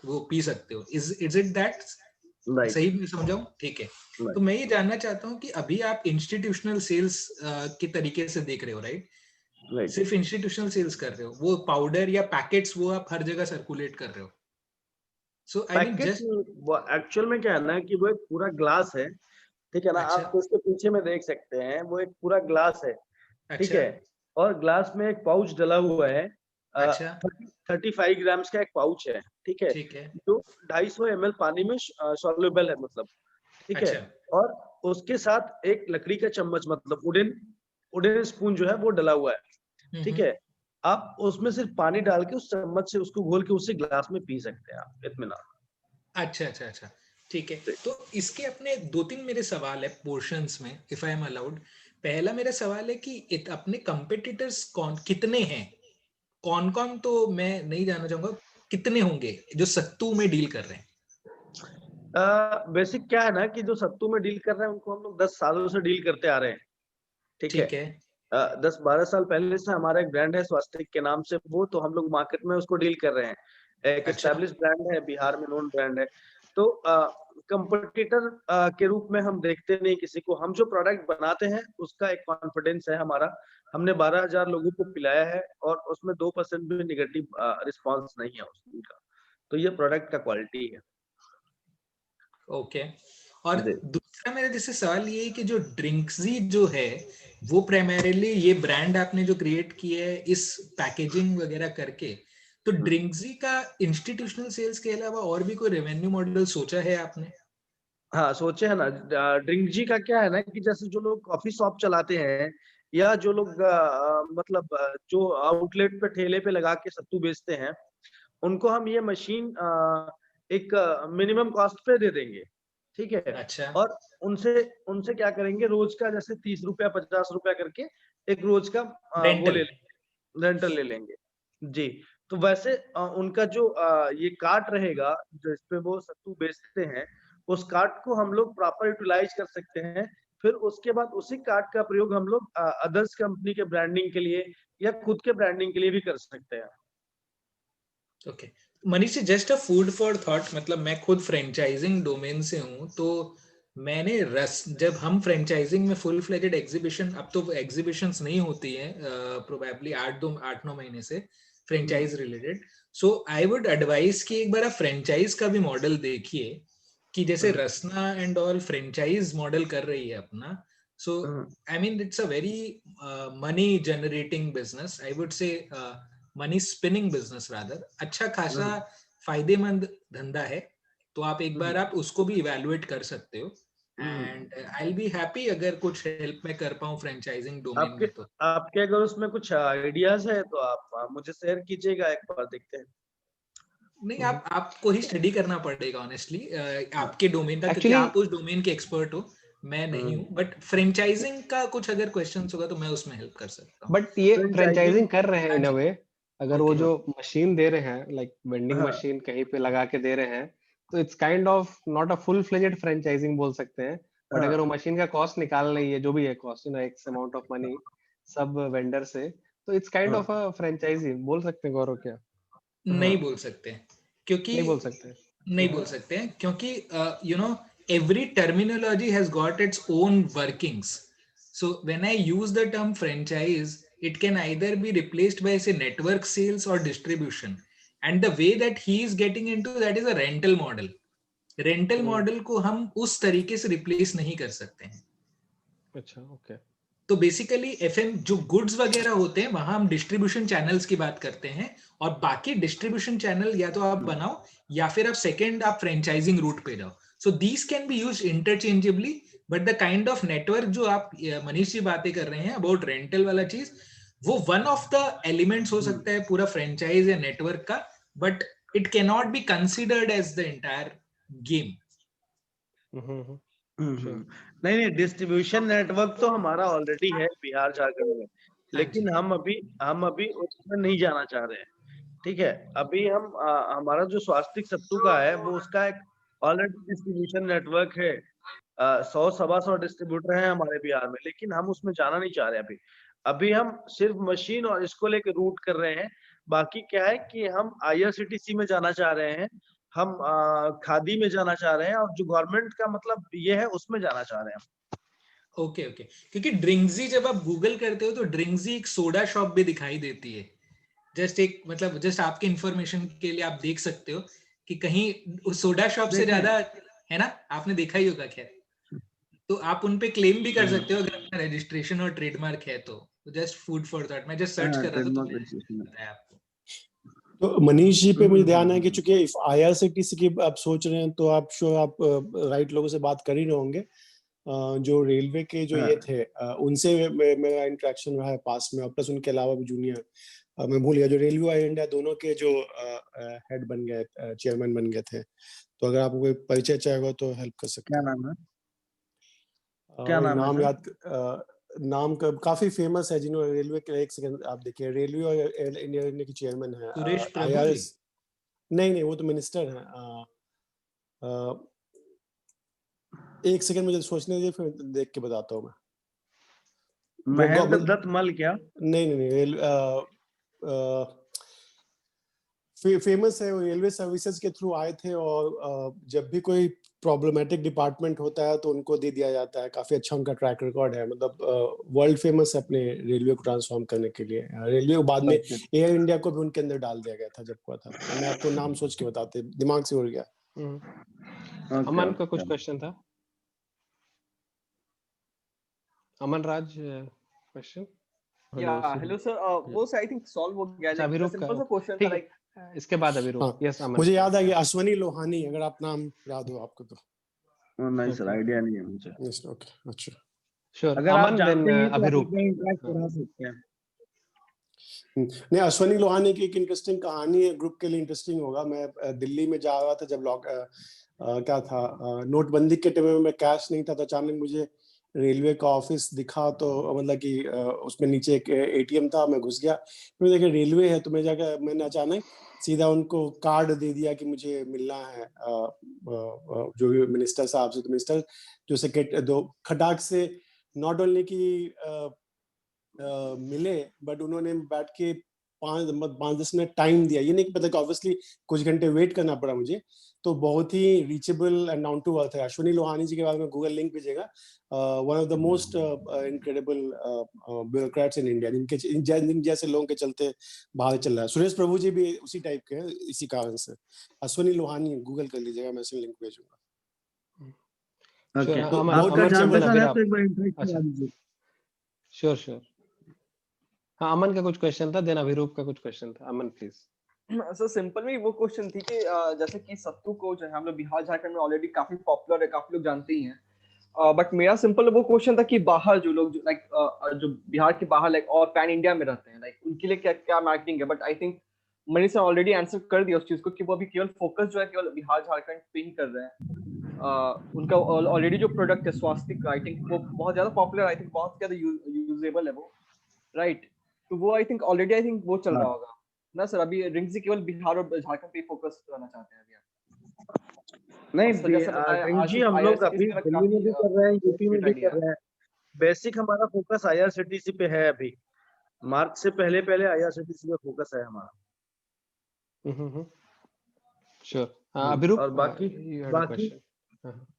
वो पी सकते हो। Is it that? सही में समझाऊं? ठीक है। तो मैं ये जानना चाहता हूँ कि अभी आप इंस्टीट्यूशनल सेल्स के तरीके से देख रहे हो, राइट? सिर्फ इंस्टीट्यूशनल सेल्स कर रहे हो, वो पाउडर या पैकेट्स वो आप हर जगह सर्कुलेट कर रहे हो। सो आई मीन जस्ट एक्चुअल में क्या है ना कि वो एक पूरा ग्लास है, ठीक है ना? अच्छा। आप उसके पीछे में देख सकते हैं, वो एक पूरा ग्लास है, ठीक है? और ग्लास में एक पाउच डला हुआ है। अच्छा। 35 ग्राम्स का एक पाउच है, ठीक है? जो 250 ml पानी में सॉल्युबल है, मतलब, ठीक है? और उसके साथ एक लकड़ी का चम्मच, मतलब वुडन स्पून जो है वो डला हुआ है, ठीक है? आप उसमें सिर्फ पानी डाल के उस चम्मच से उसको घोल के उसे ग्लास में पी सकते हैं आप इत्मीनान। अच्छा, ठीक है। तो इसके अपने 2-3 मेरे सवाल है पोर्शंस में, इफ आई एम अलाउड। पहला मेरा सवाल है कि अपने कंपेटिटर्स कितने हैं? कौन तो मैं नहीं जानना चाहूंगा, कितने होंगे जो सत्तू में डील कर रहे हैं? बेसिक क्या है ना कि जो सत्तू में डील कर रहे हैं उनको हम लोग 10 सालों से डील करते आ रहे हैं, ठीक है? 10-12 साल पहले से हमारा एक ब्रांड है स्वास्तिक के नाम से, वो तो हम लोग मार्केट में उसको डील कर रहे हैं। एक एस्टैब्लिश ब्रांड है, बिहार में नोन ब्रांड है। तो कंपटीटर के रूप में हम देखते नहीं किसी को। हम जो प्रोडक्ट बनाते हैं उसका एक कॉन्फिडेंस है हमारा। हमने 12,000 लोगों को पिलाया है और उसमें 2% भी नेगेटिव रिस्पॉन्स नहीं है उसका। तो ये प्रोडक्ट का क्वालिटी है। ओके। और दूसरा मेरा जैसे सवाल ये है कि जो ड्रिंक्सी जो है वो प्राइमरीली ये ब्रांड आपने जो क्रिएट किया है इस पैकेजिंग वगैरह करके, तो ड्रिंक्सी का इंस्टीट्यूशनल सेल्स के अलावा और भी कोई रेवेन्यू मॉडल सोचा है आपने? हाँ, सोचे है ना। ड्रिंक्सी का क्या है ना कि जैसे जो लोग कॉफी शॉप चलाते हैं या जो लोग मतलब जो आउटलेट पे ठेले पे लगा के सत्तू बेचते हैं, उनको हम ये मशीन एक मिनिमम कॉस्ट पे दे देंगे, ठीक है? अच्छा। और उनसे क्या करेंगे, रोज का जैसे 30 रुपया 50 रुपया करके एक रोज का वो ले लेंगे, रेंटल ले लेंगे जी। तो वैसे उनका जो ये कार्ट रहेगा जिस पे वो सत्तू बेचते हैं, उस कार्ट को हम लोग प्रॉपर यूटिलाइज कर सकते हैं। फिर उसके बाद उसी कार्ट का प्रयोग हम लोग अदर्स कंपनी के ब्रांडिंग के लिए या खुद के ब्रांडिंग के लिए भी कर सकते हैं। Okay Manish, just a food for thought, मतलब मैं खुद फ्रेंचाइजिंग डोमेन से हूँ, तो मैंने जब हम फ्रेंचाइजिंग में फुल फ्लेजेड एग्जीबिशन, अब तो एग्जीबिशंस नहीं होती है प्रोबेबली 8-9 महीने से franchise related, so I would advise कि एक बार आप फ्रेंचाइज का भी मॉडल देखिए कि जैसे Rasna and all franchise model कर रही है अपना, so I mean it's a very money generating business, I would say money spinning business rather, अच्छा खासा फायदेमंद धंधा है। तो आप एक बार आप उसको भी इवैल्यूएट कर सकते हो and I will be happy अगर कुछ हेल्प मैं कर पाऊं फ्रेंचाइजिंग डोमेन में। तो आपके अगर उसमें कुछ आइडियाज है तो आप मुझे शेयर कीजिएगा, एक बार देखते हैं। नहीं, आपको ही स्टडी करना पड़ेगा ऑनेस्टली आपके डोमेन का, क्योंकि आप उस डोमेन के एक्सपर्ट हो, मैं नहीं हूँ। बट फ्रेंचाइजिंग का कुछ अगर क्वेश्चंस होगा तो मैं उसमें हेल्प कर सकता हूँ। बट ये फ्रेंचाइजिंग कर रहे हैं इन अ वे, अगर वो जो मशीन दे रहे हैं लाइक वेंडिंग मशीन कहीं पे लगा के दे रहे हैं, तो it's kind of not a full fledged franchising बोल सकते हैं। बट अगर वो मशीन का कॉस्ट निकाल रही है, जो भी है cost, x amount of money सब वेंडर से, तो it's kind of a franchisee बोल सकते हैं। गौरव क्या? नहीं बोल सकते, क्योंकि नहीं बोल सकते, नहीं बोल सकते हैं, क्योंकि you know every terminology has got its own workings. So when I use the term franchise, it can either be replaced by say network sales or distribution, and the way that he is getting into that is a rental model. Rental model को हम उस तरीके से replace नहीं कर सकते हैं। अच्छा, ओके। तो बेसिकली एफएम जो गुड्स वगैरह होते हैं वहां हम डिस्ट्रीब्यूशन चैनल्स की बात करते हैं, और बाकी डिस्ट्रीब्यूशन चैनल या तो आप बनाओ या फिर आप सेकेंड आप फ्रेंचाइजिंग रूट पे जाओ. So these can be use interchangeably, but the kind of network जो आप मनीष जी बातें कर रहे हैं अबाउट रेंटल वाला चीज, वो वन ऑफ द एलिमेंट्स हो सकता है पूरा फ्रेंचाइज या नेटवर्क का, but it cannot be considered as the entire game. नहीं, डिस्ट्रीब्यूशन नेटवर्क तो हमारा ऑलरेडी है बिहार झारखंड में, लेकिन हम अभी उसमें नहीं जाना चाह रहे हैं. ठीक है, अभी हम हमारा जो स्वास्तिक सत्तू का है वो उसका एक ऑलरेडी डिस्ट्रीब्यूशन नेटवर्क है. 100-125 डिस्ट्रीब्यूटर हैं हमारे बिहार में, लेकिन हम उसमें जाना नहीं चाह रहे अभी हम सिर्फ मशीन और इसको लेके रूट कर रहे हैं. बाकी क्या है कि हम IRCTC में जाना चाह रहे हैं, हम खादी में जाना चाह रहे हैं, और जो गवर्नमेंट का मतलब ये है उसमें जाना चाह रहे हैं. ओके, क्योंकि ड्रिंक्सी जब आप गूगल करते हो तो ड्रिंक्सी एक सोडा शॉप भी दिखाई देती है. जस्ट आपके इंफॉर्मेशन के लिए आप देख सकते हो कि कहीं सोडा शॉप से ज्यादा है ना, आपने देखा ही होगा. खैर, तो आप उन पे क्लेम भी कर सकते हो अगर आपका रजिस्ट्रेशन और ट्रेडमार्क है तो. जस्ट फूड फॉर थॉट, मैं जस्ट सर्च कर रहा था तो बताया आपको. तो मनीष जी पे मुझे ध्यान है कि चूंकि IRCTC की आप सोच रहे हैं तो आप राइट लोगों से बात कर ही रहे होंगे. जो रेलवे के जो ये थे उनसे मेरा इंटरेक्शन रहा है पास में, और प्लस उनके अलावा भी जूनियर मैं भूल गया जो रेलवे और इंडिया दोनों के जो हेड बन गए, चेयरमैन बन गए थे. तो अगर आपको कोई परिचय चाहिए तो हेल्प कर सकते हैं. क्या नाम है? नाम याद नाम काफी फेमस है जिन्होंने रेलवे के. एक सेकंड आप देखिए, रेलवे और इंडिया के चेयरमैन है सुरेश प्रभु जी. नहीं वो तो मिनिस्टर हैं. एक सेकंड मुझे सोचने दीजिए, फिर देख के बताता हूँ मैं. महेंद्र दत्त मल क्या? नहीं फेमस है, वो रेलवे सर्विसेज के थ्रू आए थे, और जब भी कोई प्रॉब्लमेटिक डिपार्टमेंट होता है तो उनको दे दिया जाता है. काफी अच्छा उनका ट्रैक रिकॉर्ड है, मतलब वर्ल्ड फेमस है अपने रेलवे को ट्रांसफॉर्म करने के लिए. रेलवे को बाद में एयर इंडिया को भी उनके अंदर डाल दिया गया था जब हुआ था. मैं आपको नाम सोच के बताते, दिमाग से उड़ गया. अमन का कुछ क्वेश्चन था. अमन राज क्वेश्चन. हेलो सर, वो आई थिंक सॉल्व हो गया. सिंपल सा क्वेश्चन था लाइक इसके बाद अभिरूप. यस अमन. मुझे याद आ गया, अश्वनी लोहानी, अगर आप नाम याद हो आपको तो. नहीं सर, आइडिया नहीं है मुझे. ओके, अच्छा, श्योर. अगर आप जानते हैं तो अभिरूप इंटरेक्ट करा सकते हैं. नहीं, अश्वनी लोहानी की एक इंटरेस्टिंग कहानी है, ग्रुप के लिए इंटरेस्टिंग होगा. मैं दिल्ली में जा रहा था जब क्या था, नोटबंदी के टाइम में मैं कैश नहीं था, तो अचानक मुझे रेलवे का ऑफिस दिखा. तो मतलब कि उसमें नीचे एक ATM था, मैं घुस गया, फिर देखा रेलवे है, तो मैं जाकर मैंने अचानक सीधा उनको कार्ड दे दिया कि मुझे मिलना है जो मिनिस्टर साहब से. तो मिनिस्टर जो सेक्रेटरी दो खटाक से नॉट ओनली की मिले, बट उन्होंने बैठ के 5-10 मिनट टाइम दिया. ये नहीं कि पता कि ऑब्वियसली कुछ घंटे वेट करना पड़ा मुझे. तो बहुत ही reachable and down to earth है. अश्वनी लोहानी जी के बारे में गूगल लिंक भेजेगा. One of the most incredible bureaucrats in India, जिन जैसे लोगों के चलते बाहर चल रहा है. सुरेश प्रभु जी भी उसी टाइप के हैं, इसी कारण से. अश्वनी लोहानी गूगल कर लीजिएगा, मैं इसे लिंक भेजूंगा. श्योर. हाँ, अमन का कुछ क्वेश्चन था, देन अभिरूप का कुछ क्वेश्चन था. अमन प्लीज. सर सिंपल में वो क्वेश्चन थी कि जैसे कि सत्तू को जो है हम लोग बिहार झारखंड में ऑलरेडी काफी पॉपुलर है, काफी लोग जानते ही हैं. बट मेरा सिंपल वो क्वेश्चन था कि बाहर जो लोग लाइक जो बिहार के बाहर लाइक और पैन इंडिया में रहते हैं, लाइक उनके लिए क्या क्या मार्केटिंग है. But I think Manish sir already answer कर दिया उस चीज को कि वो अभी केवल फोकस जो है केवल बिहार झारखंड पे ही कर रहे हैं. उनका ऑलरेडी जो प्रोडक्ट है स्वास्तिक, आई थिंक वो बहुत ज्यादा पॉपुलर, आई थिंक बहुत ज्यादा यूजेबल है वो, राइट. तो वो I think already I think वो चल रहा होगा ना सर. अभी रिंग्स केवल बिहार और झारखंड पे फोकस करना चाहते हैं अभी. नहीं जी, हम लोग अभी दिल्ली में भी कर रहे हैं, यूपी में भी कर रहे हैं. बेसिक हमारा फोकस IRCTC पे है. अभी मार्च से पहले IRCTC पे फोकस है हमारा. श्योर. अभिरूप. और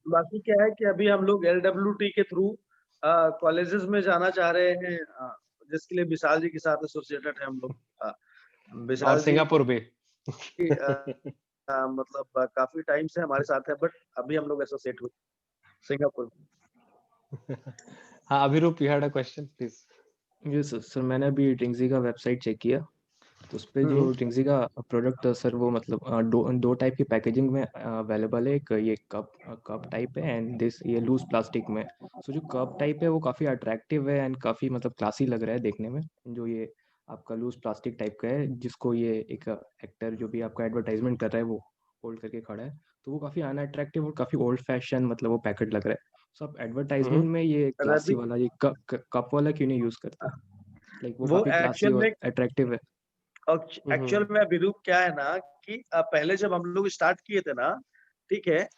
बाकी क्या है कि अभी हम लोग LWT के थ्रू कॉलेजेस में जाना चाह रहे हैं, जिसके लिए विशाल जी के साथ एसोसिएटेड है हम लोग. और सिंगापुर भी मतलब काफी टाइम से हमारे साथ है, बट अभी हम लोग एसोसिएट हुए सिंगापुर. हाँ Abhiroop, you had a question, please. Yes sir, मैंने अभी ड्रिंक्सी का वेबसाइट चेक किया, तो उस पे जो ड्रिंक्सी का प्रोडक्ट है सर, वो मतलब दो टाइप की पैकेजिंग में अवेलेबल है। एक ये कप टाइप है एंड दिस ये लूज प्लास्टिक में। सो जो कप टाइप है वो काफ़ी अट्रैक्टिव है एंड काफ़ी मतलब क्लासी लग रहा है देखने में। जो ये आपका लूज प्लास्टिक टाइप का है, जिसको ये एक एक्टर जो भी आपका एडवर्टाइजमेंट कर रहा है वो होल्ड करके खड़ा है, तो वो काफ़ी अनअट्रैक्टिव और काफ़ी ओल्ड फैशन मतलब वो पैकेट लग रहा है। सो आप एडवर्टाइजमेंट में ये क्लासी रवि वाला ये कप वाला क्यों नहीं यूज़ करते? लाइक वो वो काफ़ी क्लासी एक्चुअल और में अट्रैक्टिव है। एक्चुअल में अभिरूप क्या है ना कि पहले जब हम लोग स्टार्ट किए थे ना, ठीक है,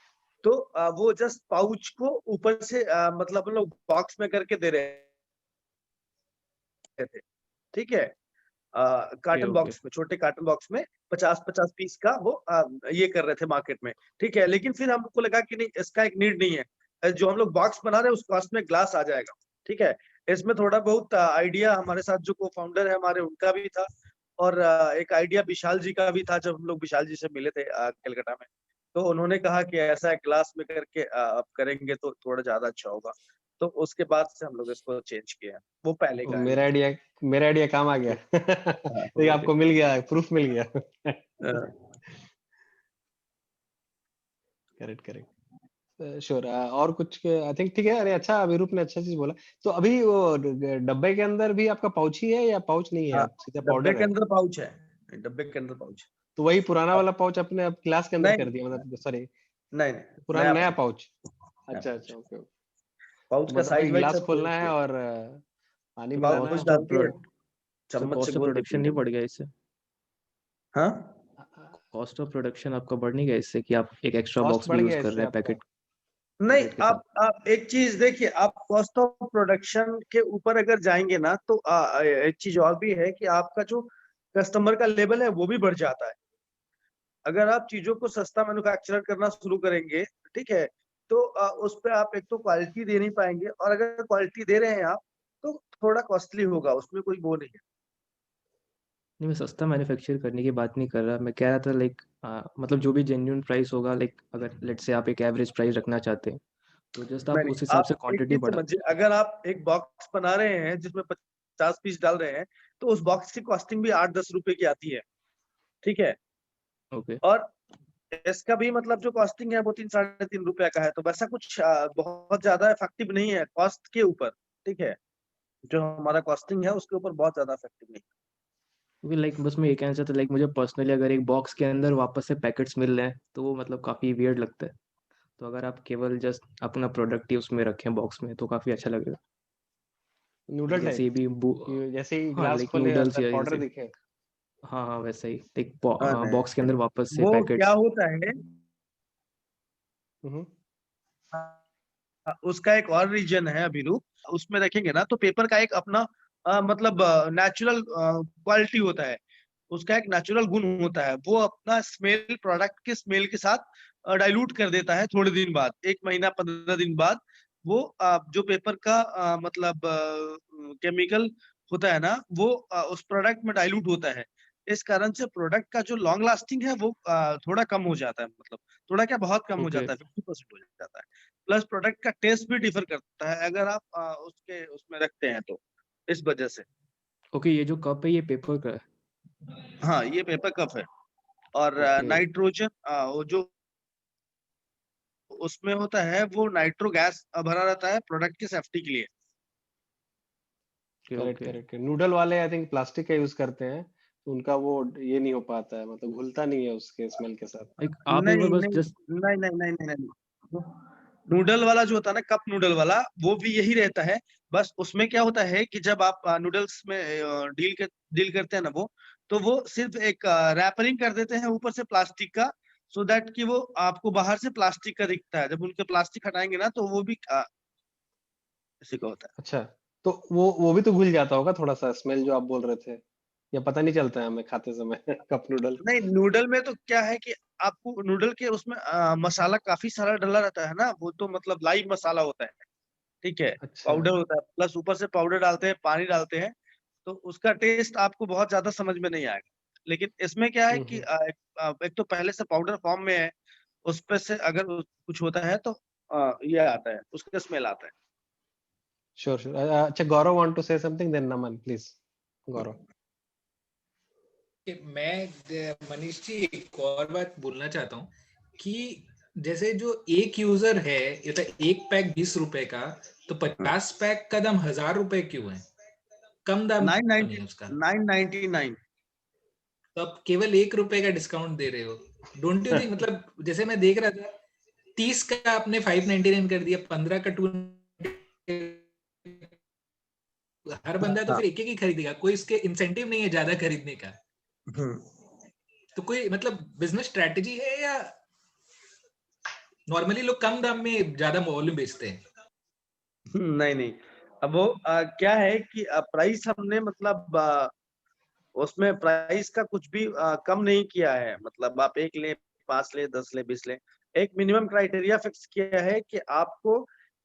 तो वो जस्ट पाउच को ऊपर से मतलब हम लोग बॉक्स में करके दे रहे थे, ठीक है, कार्टन ओके। बॉक्स में, छोटे कार्टन बॉक्स में 50-50 पीस का वो ये कर रहे थे मार्केट में, ठीक है। लेकिन फिर हमको लगा कि नहीं, इसका एक नीड नहीं है, जो हम लोग बॉक्स बना रहे हैं उस कॉस्ट में ग्लास आ जाएगा, ठीक है। इसमें थोड़ा बहुत आइडिया हमारे साथ जो को फाउंडर है हमारे, उनका भी था, और एक आइडिया विशाल जी का भी था। जब हम लोग विशाल जी से मिले थे कलकत्ता में, तो उन्होंने कहा कि ऐसा ग्लास में करके आप करेंगे तो थोड़ा ज्यादा अच्छा होगा, तो उसके बाद से हम लोग इसको चेंज किया। वो पहले का है। मेरा आइडिया काम आ गया। तो ये आपको मिल गया, प्रूफ मिल गया। Correct correct, sure. और कुछ आई थिंक ठीक है। अरे अच्छा, अभिरूप ने अच्छा चीज बोला। तो अभी वो डब्बे के अंदर भी आपका पाउच ही है या पाउच नहीं है, सीधा डब्बे पाउडर के है? अंदर पाउच है, डब्बे के अंदर पाउच है। तो वही पुराना वाला पाउच अपने अब ग्लास के अंदर नहीं कर दिया, मतलब सॉरी नहीं, पुराना नया पाउच। नया अच्छा पाउच। अच्छा, ओके। पाउच का मतलब साइज वही वाइज गिलास सब खोलना चेंज है किया। और पानी तो मिलाना पाउच है। डाल के चम्मच से कॉस्ट ऑफ घोल के प्रोडक्शन पीना। नहीं बढ़ गया इससे? हाँ, कॉस्ट ऑफ प्रोडक्शन आपका बढ़ नहीं गया इससे कि आप एक एक्स्ट्रा कॉस्ट बॉक्स भी बढ़ यूज गया कर इससे रहे हैं आपका? नहीं, पैकेट के साथ? आप एक चीज देखिए, आप कॉस्ट ऑफ प्रोडक्शन के ऊपर अगर जाएंगे ना, तो एक चीज और भी है कि आपका जो कस्टमर का लेवल है वो भी बढ़ जाता है। अगर आप चीजों को सस्ता मैन्युफैक्चर करना शुरू करेंगे, ठीक है, तो उस पे आप एक तो क्वालिटी दे नहीं पाएंगे, और अगर क्वालिटी दे रहे हैं आप, तो थोड़ा कॉस्टली होगा, उसमें कोई वो नहीं है। नहीं, मैं सस्ता मैन्युफैक्चर करने की बात नहीं कर रहा। मैं कह रहा था लाइक मतलब जो भी जेन्युइन प्राइस होगा, लाइक अगर लेट्स से आप एक एवरेज प्राइस रखना चाहते हैं, तो जस्ट आप नहीं, उस हिसाब आप से एक क्वांटिटी चीज बढ़ा। समझिए, अगर आप एक बॉक्स बना रहे हैं जिसमें 50 पीस डाल रहे हैं, तो उस बॉक्स की कॉस्टिंग भी 8-10 रुपए की आती है, ठीक है। ओके। और इसका भी मतलब जो कॉस्टिंग है वो 3-3.5 रुपया का है, तो वैसा कुछ बहुत ज्यादा इफेक्टिव नहीं है कॉस्ट के ऊपर, ठीक है। जो हमारा कॉस्टिंग है उसके ऊपर बहुत ज्यादा इफेक्टिव नहीं। क्योंकि लाइक बस मैं ये कहना चाहता, लाइक मुझे पर्सनली अगर एक बॉक्स के अंदर वापस से पैकेट्स मिल रहे हैं तो वो मतलब काफ़ी वियर्ड लगता है। तो अगर आप केवल जस्ट अपना प्रोडक्ट ही उसमें रखें बॉक्स में तो काफ़ी अच्छा लगेगा। नूडल जैसे ये टाइप, भी जैसे ही हाँ, ग्लास लाइक खोले नूडल्स अंदर या पाउडर जैसे, दिखे। हाँ हाँ वैसा ही एक नहीं, बॉक्स के अंदर वापस से वो क्या पैकेट्स। होता है, हम्म। उसका एक और रीजन है अभिरूप। उसमें देखेंगे ना तो पेपर का एक अपना मतलब नेचुरल क्वालिटी होता है, उसका एक नेचुरल गुण होता है। वो अपना स्मेल प्रोडक्ट के स्मेल के साथ डाइल्यूट कर देता है थोड़े दिन बाद, 1 महीना 15 दिन बाद। वो जो पेपर का मतलब केमिकल होता है ना, वो उस प्रोडक्ट में डाइल्यूट होता है। इस कारण से प्रोडक्ट का जो लॉन्ग लास्टिंग है वो थोड़ा कम हो जाता है, मतलब थोड़ा क्या बहुत कम हो ओके। जाता है, 50% हो जाता है। प्लस प्रोडक्ट का टेस्ट भी डिफर करता है अगर आप उसके उसमें रखते हैं तो, इस वजह से। ओके, ये जो कप है ये पेपर का है? हाँ, ये पेपर कप है। और ओके नाइट्रोजन वो जो उसमें होता है वो नाइट्रो गैस भरा रहता है प्रोडक्ट की सेफ्टी के लिए। Okay correct okay. Correct. Noodle वाले आई थिंक प्लास्टिक का यूज करते हैं, तो उनका वो ये नहीं हो पाता है, मतलब घुलता नहीं है उसके स्मेल के साथ। लाइक आप एक बार नहीं बस नहीं जस्ट नहीं नहीं नहीं नहीं, नहीं। नूडल वाला जो होता है ना, कप नूडल वाला, वो भी यही रहता है। बस उसमें क्या होता है कि जब आप नूडल्स में डील करते हैं ना, तो वो सिर्फ एक रैपरिंग कर देते हैं ऊपर से प्लास्टिक का, सो दैट कि वो आपको बाहर से प्लास्टिक का दिखता है। जब उनके प्लास्टिक हटाएंगे ना तो वो भी इसी का होता है। अच्छा, तो वो भी तो घुल जाता होगा थोड़ा सा, स्मेल जो आप बोल रहे थे, या पता नहीं चलता है हमें खाते समय? Cup noodle. नहीं, नूडल में तो क्या है कि आपको नूडल के उसमें मसाला काफी सारा डला रहता है ना, वो तो मतलब लाइव मसाला होता है, ठीक है। अच्छा। पाउडर होता है, प्लस ऊपर से पाउडर डालते हैं, पानी डालते हैं, तो उसका टेस्ट आपको बहुत ज्यादा समझ में नहीं आएगा। लेकिन इसमें क्या है कि हम्म। एक तो पहले से पाउडर फॉर्म में है, उस पे से अगर कुछ होता है तो ये आता है, उसका स्मेल आता है। Sure, sure. अच्छा, Gaurav want to say something, then Naman, please. Gaurav. मैं मनीष जी एक और बात बोलना चाहता हूँ कि जैसे जो एक यूजर है, एक पैक 20 रुपए का, तो 50 पैक का दाम 1000 रुपए क्यों है? कम दाम क्यों नहीं है उसका? 999। तो आप केवल 1 रुपए का डिस्काउंट दे रहे हो, डोंट यू थिंक? मतलब जैसे मैं देख रहा था 30 का आपने 599 कर दिया, 15 का 2, हर बंदा तो फिर एक ही खरीदेगा, कोई इसके इंसेंटिव नहीं है ज्यादा खरीदने का। तो कोई मतलब बिजनेस स्ट्रेटजी है या नॉर्मली लोग कम दाम में ज्यादा वॉल्यूम बेचते हैं? नहीं, अब वो क्या है कि प्राइस हमने मतलब उसमें प्राइस का कुछ भी कम नहीं किया है। मतलब आप 1 ले, 5 ले, 10 ले, 20 ले, एक मिनिमम क्राइटेरिया फिक्स किया है कि आपको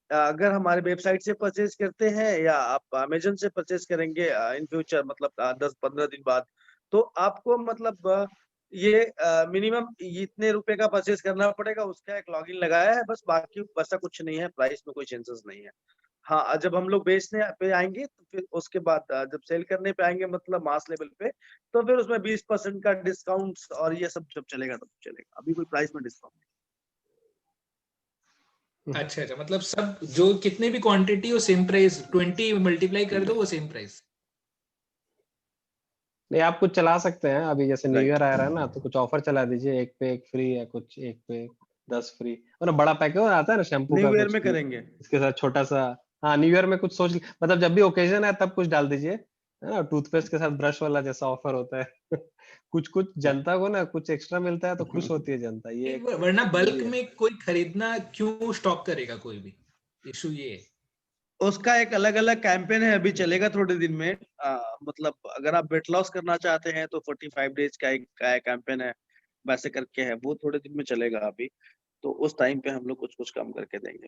अगर हमारे वेबसाइट से परचेज करते हैं या आप अमेजन से परचेज करेंगे इन फ्यूचर, मतलब 10-15 दिन बाद, तो आपको मतलब ये मिनिमम इतने रुपए का परचेज करना पड़ेगा। उसका एक लॉगिन लगाया है बस, बाकी वैसा कुछ नहीं है, प्राइस में कोई चेंजेस नहीं है। हाँ, जब हम लोग बेचने पे आएंगे तो फिर उसके बाद जब सेल करने पे आएंगे, मतलब मास लेवल पे, तो फिर उसमें 20% का डिस्काउंट और ये सब जब चलेगा तब चलेगा। अभी कोई प्राइस में डिस्काउंट नहीं। अच्छा, मतलब सब जो कितने भी क्वांटिटी हो सेम प्राइस, 20 मल्टीप्लाई कर दो वो सेम प्राइस। नहीं, आप कुछ चला सकते हैं अभी, जैसे न्यू ईयर आ रहा है ना, तो कुछ ऑफर चला दीजिए, 1 पे 1 फ्री या कुछ 1 पे 10 फ्री, और बड़ा पैक आता है ना शैम्पू का, न्यू ईयर कुछ में भी करेंगे इसके साथ छोटा सा। हाँ, न्यू ईयर में कुछ सोच, मतलब जब भी ओकेजन है तब कुछ डाल दीजिए, है ना, टूथपेस्ट के साथ ब्रश वाला जैसा ऑफर होता है। कुछ जनता को ना कुछ एक्स्ट्रा मिलता है तो खुश होती है जनता, ये वरना ये बल्क भी है। में कोई खरीदना क्यों स्टॉक करेगा कोई भी? इशू ये है। उसका एक अलग अलग कैंपेन है, अभी चलेगा थोड़े दिन में। मतलब अगर आप वेट लॉस करना चाहते हैं तो 45 डेज का एक कैंपेन है, वैसे करके है, वो थोड़े दिन में चलेगा अभी। तो उस टाइम पे हम लोग कुछ कुछ कम करके देंगे।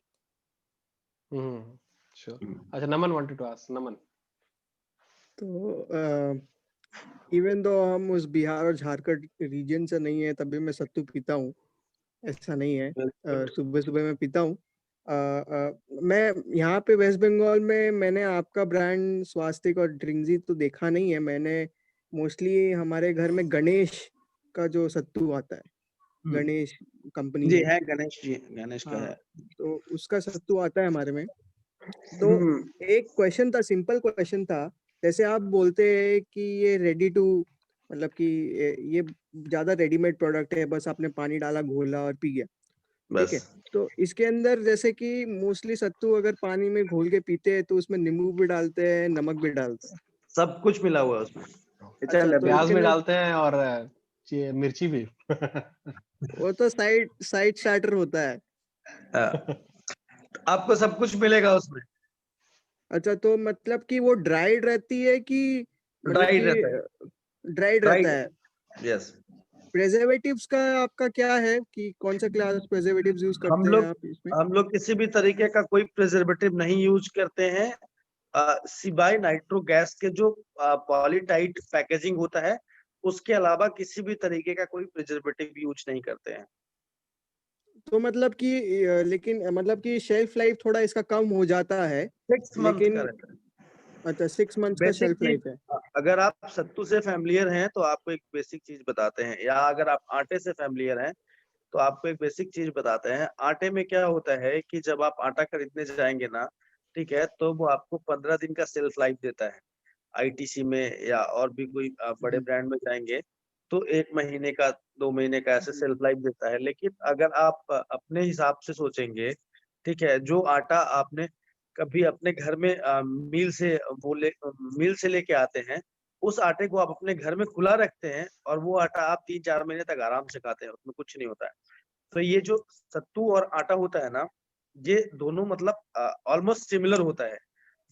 श्योर। अच्छा, नमन वांटेड टू आस्क, नमन। तो इवन दो हम उस बिहार और झारखंड रीजन से नहीं है, तभी मैं सत्तू पीता हूँ, ऐसा नहीं है। सुबह सुबह मैं पीता हूँ। मैं यहाँ पे वेस्ट बंगाल में मैंने आपका ब्रांड स्वास्तिक और ड्रिंक्सी तो देखा नहीं है। मैंने मोस्टली हमारे घर में गणेश का जो सत्तू आता है, गणेश कंपनी जी है, है, गणेश जी, गणेश का हाँ, है। तो उसका सत्तू आता है हमारे में। तो एक क्वेश्चन था, सिंपल क्वेश्चन था, जैसे आप बोलते हैं कि ये रेडी टू, मतलब कि ये ज्यादा रेडीमेड प्रोडक्ट है, बस आपने पानी डाला, घोला और पी गया, ठीक है। तो इसके अंदर जैसे कि मोस्टली सत्तू अगर पानी में घोल के पीते हैं तो उसमें नींबू भी डालते हैं, नमक भी डालते हैं, सब कुछ मिला हुआ है उसमें। अच्छा, तो प्याज इसके भी अंदर डालते हैं और मिर्ची भी। वो तो साइड स्टार्टर होता है। आपको सब कुछ मिलेगा उसमें। अच्छा, तो मतलब कि वो ड्राइड रहती है कि मतलब ड्राइड रहता है, कि ड्राइड रहता है? यस। प्रेजर्वेटिव्स का आपका क्या है कि कौन सा क्लास प्रेजर्वेटिव्स यूज करते हैं आप इसमें? हम लोग किसी भी तरीके का कोई प्रिजर्वेटिव नहीं यूज करते हैं, सिवाय नाइट्रो गैस के जो पॉलीटाइट पैकेजिंग होता है, उसके अलावा किसी भी तरीके का कोई प्रिजर्वेटिव यूज नहीं करते हैं। तो मतलब कि लेकिन मतलब कि शेल्फ लाइफ थोड़ा इसका कम हो जाता है, 6 मंथ लेकिन का रहता है। अच्छा 6 मंथ्स का बेसिक शेल्फ चीज, लाइफ है। अगर आप सत्तू से फैमिलियर हैं तो आपको एक बेसिक चीज बताते हैं, या अगर आप आटे से फैमिलियर हैं तो आपको एक बेसिक चीज बताते हैं। आटे में क्या होता है कि जब आप आटा खरीदने जाएंगे ना, ठीक है, तो वो आपको 15 दिन का सेल्फ लाइफ देता है। आईटीसी में या और भी कोई बड़े ब्रांड में जाएंगे तो 1 महीने का, 2 महीने का ऐसे सेल्फ लाइफ देता है। लेकिन अगर आप अपने हिसाब से सोचेंगे, ठीक है, जो आटा आपने कभी अपने घर में मिल से लेके आते हैं, उस आटे को आप अपने घर में खुला रखते हैं और वो आटा आप 3-4 महीने तक आराम से खाते हैं, उसमें कुछ नहीं होता है। तो ये जो सत्तू और आटा होता है ना, ये दोनों मतलब ऑलमोस्ट सिमिलर होता है,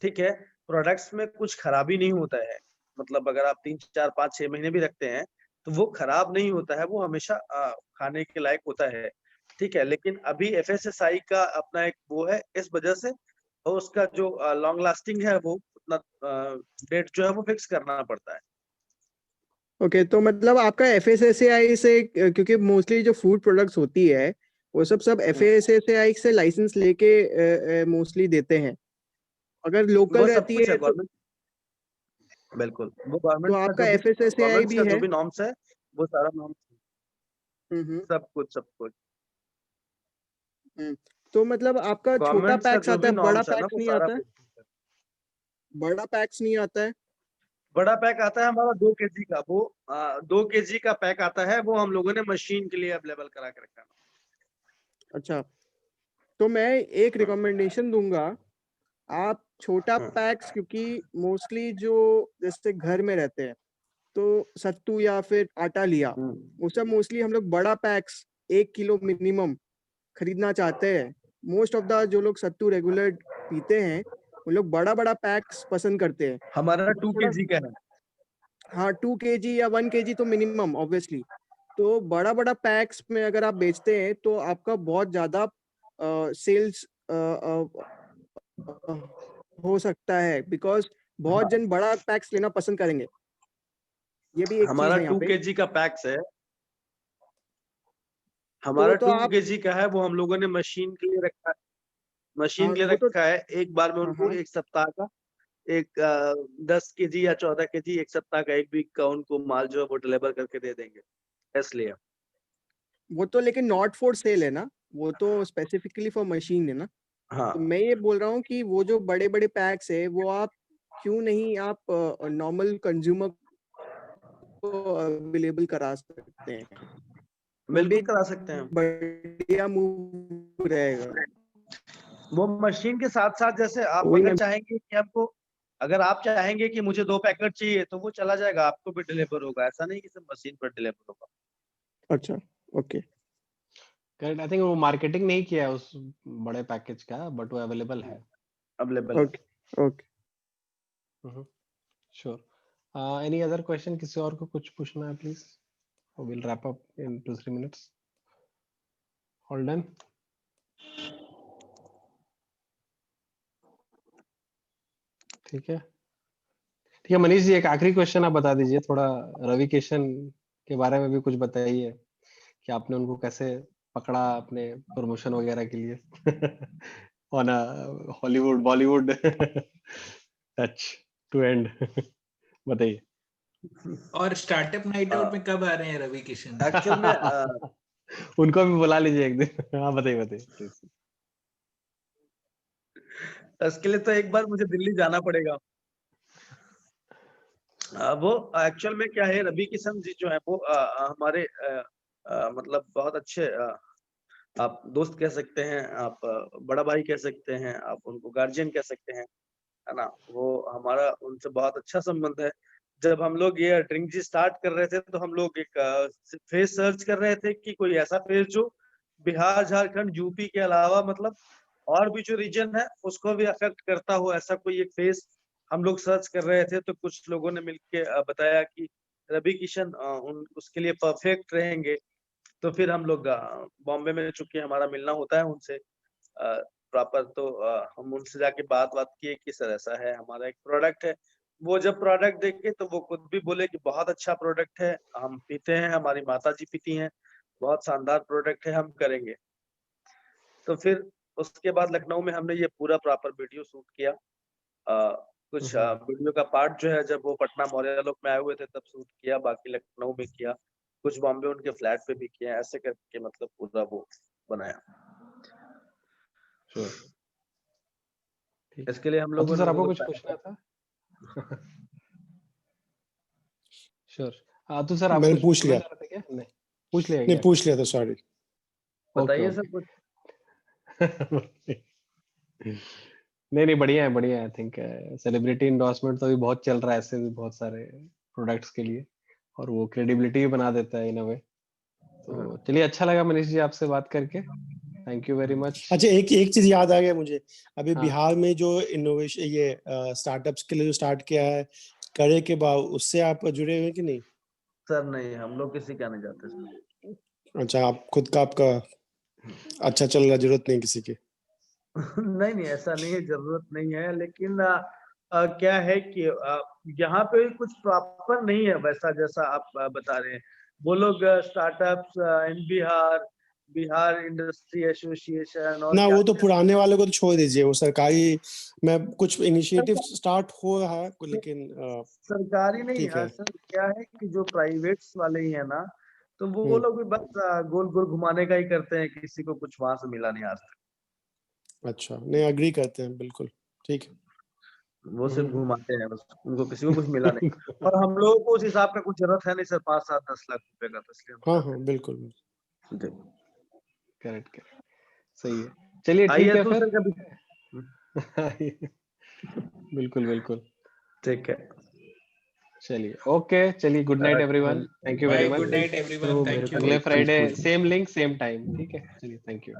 ठीक है। प्रोडक्ट्स में कुछ खराबी नहीं होता है, मतलब अगर आप 3-4-5-6 महीने भी रखते हैं तो वो खराब नहीं होता है, वो हमेशा खाने के लायक होता है, ठीक है। लेकिन अभी एफएसएसआई का अपना एक वो है, इस वजह से और उसका जो लॉन्ग लास्टिंग है वो उतना डेट जो है वो फिक्स करना पड़ता है। ओके, तो मतलब आपका एफएसएसएआई से, क्योंकि मोस्टली जो फूड प्रोडक्ट्स होती है वो सब एफएसएसएआई से लाइसेंस लेके मोस्टली देते हैं, अगर लोकल वो सब रहती कुछ है है तो गवर्नमेंट, बिल्कुल वो गवर्नमेंट का आपका जो भी FSSAI गवर्नमेंट भी का है। जो भी नॉर्म्स है वो सारा नॉर्म्स, हम्म। सब कुछ तो मतलब आपका छोटा गवर्नमेंट का पैक्स जो आता भी है, बड़ा नॉर्म्स है ना पैक्स वो नहीं सारा आता है? कुछ। बड़ा पैक्स नहीं आता है? बड़ा पैक आता है हमारा 2 kg का, वो 2 kg का पैक आता है, वो हम लोगों ने मशीन के लिए अवेलेबल करा के रखा है। अच्छा, तो मैं एक रिकमेंडेशन दूंगा, आप छोटा पैक्स, क्योंकि मोस्टली जो जैसे घर में रहते हैं तो सत्तू या फिर आटा लिया, वो सब मोस्टली हम लोग बड़ा पैक्स 1 किलो मिनिमम खरीदना चाहते हैं। मोस्ट ऑफ द जो लोग सत्तू रेगुलर पीते हैं वो लोग बड़ा बड़ा पैक्स पसंद करते हैं। हमारा तो 2 थोड़ा, kg का है। हाँ 2 kg या 1 kg तो मिनिमम ऑब्वियसली। तो बड़ा बड़ा पैक्स में अगर आप बेचते हैं तो आपका बहुत ज्यादा सेल्स हो सकता है, बिकॉज बहुत जन बड़ा पैक्स लेना पसंद करेंगे। ये भी एक चीज हमारा है यहाँ 2 पे। kg का पैक्स है, हमारा तो 2 आप, kg का है, वो हम लोगों ने मशीन के लिए रखा है, मशीन हाँ के लिए वो तो, रखा है। एक बार में हाँ उनको हाँ 1 सप्ताह का, एक 10 kg या 14 kg 1 सप्ताह का, 1 वीक का उनको माल जो है वो डिलीवर करके दे देंगे, इसलिए। वो तो लेकिन नॉट फॉर सेल है ना, वो तो स्पेसिफिकली फॉर मशीन है ना। हाँ तो मैं ये बोल रहा हूँ कि वो जो बड़े बड़े पैक्स है वो आप क्यों नहीं आप नॉर्मल कंज्यूमर को अवेलेबल करा सकते हैं। वो भी बिल्कुल एक करा सकते हैं। बढ़िया मूव रहेगा। वो मशीन के साथ साथ जैसे आप वही अगर मैं, चाहेंगे कि आपको, अगर आप चाहेंगे कि मुझे 2 पैकेट चाहिए तो वो चला जाएगा, आपको भी डिलीवर होगा, ऐसा नहीं कि सिर्फ मशीन पर डिलीवर होगा। अच्छा ओके। करेक्ट, आई थिंक वो मार्केटिंग नहीं किया है उस बड़े पैकेज का, बट वो अवेलेबल है। अवेलेबल है। Okay okay. Sure. Any other question? किसी और को कुछ पूछना है please? Will wrap up in 2-3 minutes. All done? ठीक है, ठीक है। मनीष जी, एक आखिरी क्वेश्चन आप बता दीजिए, थोड़ा रवि किशन के बारे में भी कुछ बताइए कि आपने उनको कैसे पकड़ा अपने प्रमोशन वगैरह के लिए on a Hollywood Bollywood touch to and बताइए। और स्टार्टअप नाइट आउट में कब आ रहे हैं रवि किशन? एक्चुअल में उनको भी बुला लीजिए एक दिन। हाँ बताइए प्लीज। इसके लिए तो एक बार मुझे दिल्ली जाना पड़ेगा। वो एक्चुअल में क्या है, रवि किशन जी जो है वो हमारे मतलब बहुत अच्छे आप दोस्त कह सकते हैं, आप बड़ा भाई कह सकते हैं, आप उनको गार्जियन कह सकते हैं, है ना। वो हमारा उनसे बहुत अच्छा संबंध है। जब हम लोग ये ड्रिंक जी स्टार्ट कर रहे थे तो हम लोग एक फेस सर्च कर रहे थे कि कोई ऐसा फेस जो बिहार, झारखंड, यूपी के अलावा मतलब और भी जो रीजन है उसको भी अफेक्ट करता हो, ऐसा कोई एक फेस हम लोग सर्च कर रहे थे। तो कुछ लोगों ने मिलके बताया कि रवि किशन उसके लिए परफेक्ट रहेंगे। तो फिर हम लोग बॉम्बे में, चूंकि हमारा मिलना होता है उनसे प्रॉपर, तो हम उनसे जाके बात किए कि सर ऐसा है, हमारा एक प्रोडक्ट है। वो जब प्रोडक्ट देखे तो वो खुद भी बोले कि बहुत अच्छा प्रोडक्ट है, हम पीते हैं, हमारी माता जी पीती हैं, बहुत शानदार प्रोडक्ट है, हम करेंगे। तो फिर उसके बाद लखनऊ में हमने ये पूरा प्रॉपर वीडियो शूट किया। कुछ वीडियो का पार्ट जो है जब वो पटना मौर्या लोक में आए हुए थे तब शूट किया, बाकी लखनऊ में किया, कुछ बॉम्बे उनके फ्लैट पे भी किया, ऐसे करके मतलब पूरा वो बनाया। इसके लिए हम लोगों तो ने सर आपको मतलब कुछ पूछना था? श्योर। तो सर आप मैंने कुछ पूछ बोलना लिया। चाह रहे थे क्या? नहीं पूछ लिया नहीं क्या? पूछ लिया था, सॉरी। बताइए सब कुछ। नहीं बढ़िया है आई थिंक। सेलिब्रिटी इंडोर्समेंट तो अभी बहुत चल रहा है, ऐसे भी बहुत सारे प्रोडक्ट्स के लिए, और वो क्रेडिबिलिटी भी बना देता है इन अ वे। तो चलिए, अच्छा लगा मनीष जी आपसे बात करके, थैंक यू वेरी मच। अच्छा, एक चीज याद आ गया मुझे, अभी हाँ। बिहार में जो इनोवेशन ये स्टार्टअप्स के लिए जो स्टार्ट किया है करे के बाद, उससे आप जुड़े हुए कि नहीं? सर नहीं, हम लोग किसी का नहीं जाते सर। अच्छा, आप खुद का आपका अच्छा चल रहा, जरूरत नहीं किसी की? नहीं ऐसा नहीं है, जरूरत नहीं है, लेकिन क्या है कि यहाँ पे कुछ प्रॉपर नहीं है वैसा जैसा आप बता रहे हैं। वो लोग स्टार्टअप्स इन बिहार, बिहार इंडस्ट्री एसोसिएशन और ना क्या वो तो क्या पुराने वाले को तो छोड़ दीजिए, वो सरकारी में कुछ इनिशिएटिव स्टार्ट हो रहा है लेकिन सरकारी नहीं ठीक है है। सर। क्या है कि जो प्राइवेट्स वाले ही है ना, तो वो हम्म, लोग भी बस गोल गोल घुमाने का ही करते हैं, किसी को कुछ वहां से मिला नहीं आज तक। अच्छा, नहीं एग्री करते हैं बिल्कुल, ठीक है। वो सिर्फ घुमाते हैं बस, उनको किसी को कुछ मिला नहीं। और हम लोगों को उस हिसाब का कुछ जरूरत है नहीं सर, 5, 7, 10 लाख रुपए का, तो इसलिए हम हाँ करते हाँ बिल्कुल हैं। जी। करेक्ट करेक्ट, सही है। चलिए ठीक आइए है तो फिर। सर कभी। बिल्कुल बिल्कुल, ठीक है। चलिए ओके, चलिए good night everyone, thank you very bye, much. Good night everyone, thank you. अगले Friday same link same time, ठीक है, चलिए थैंक यू।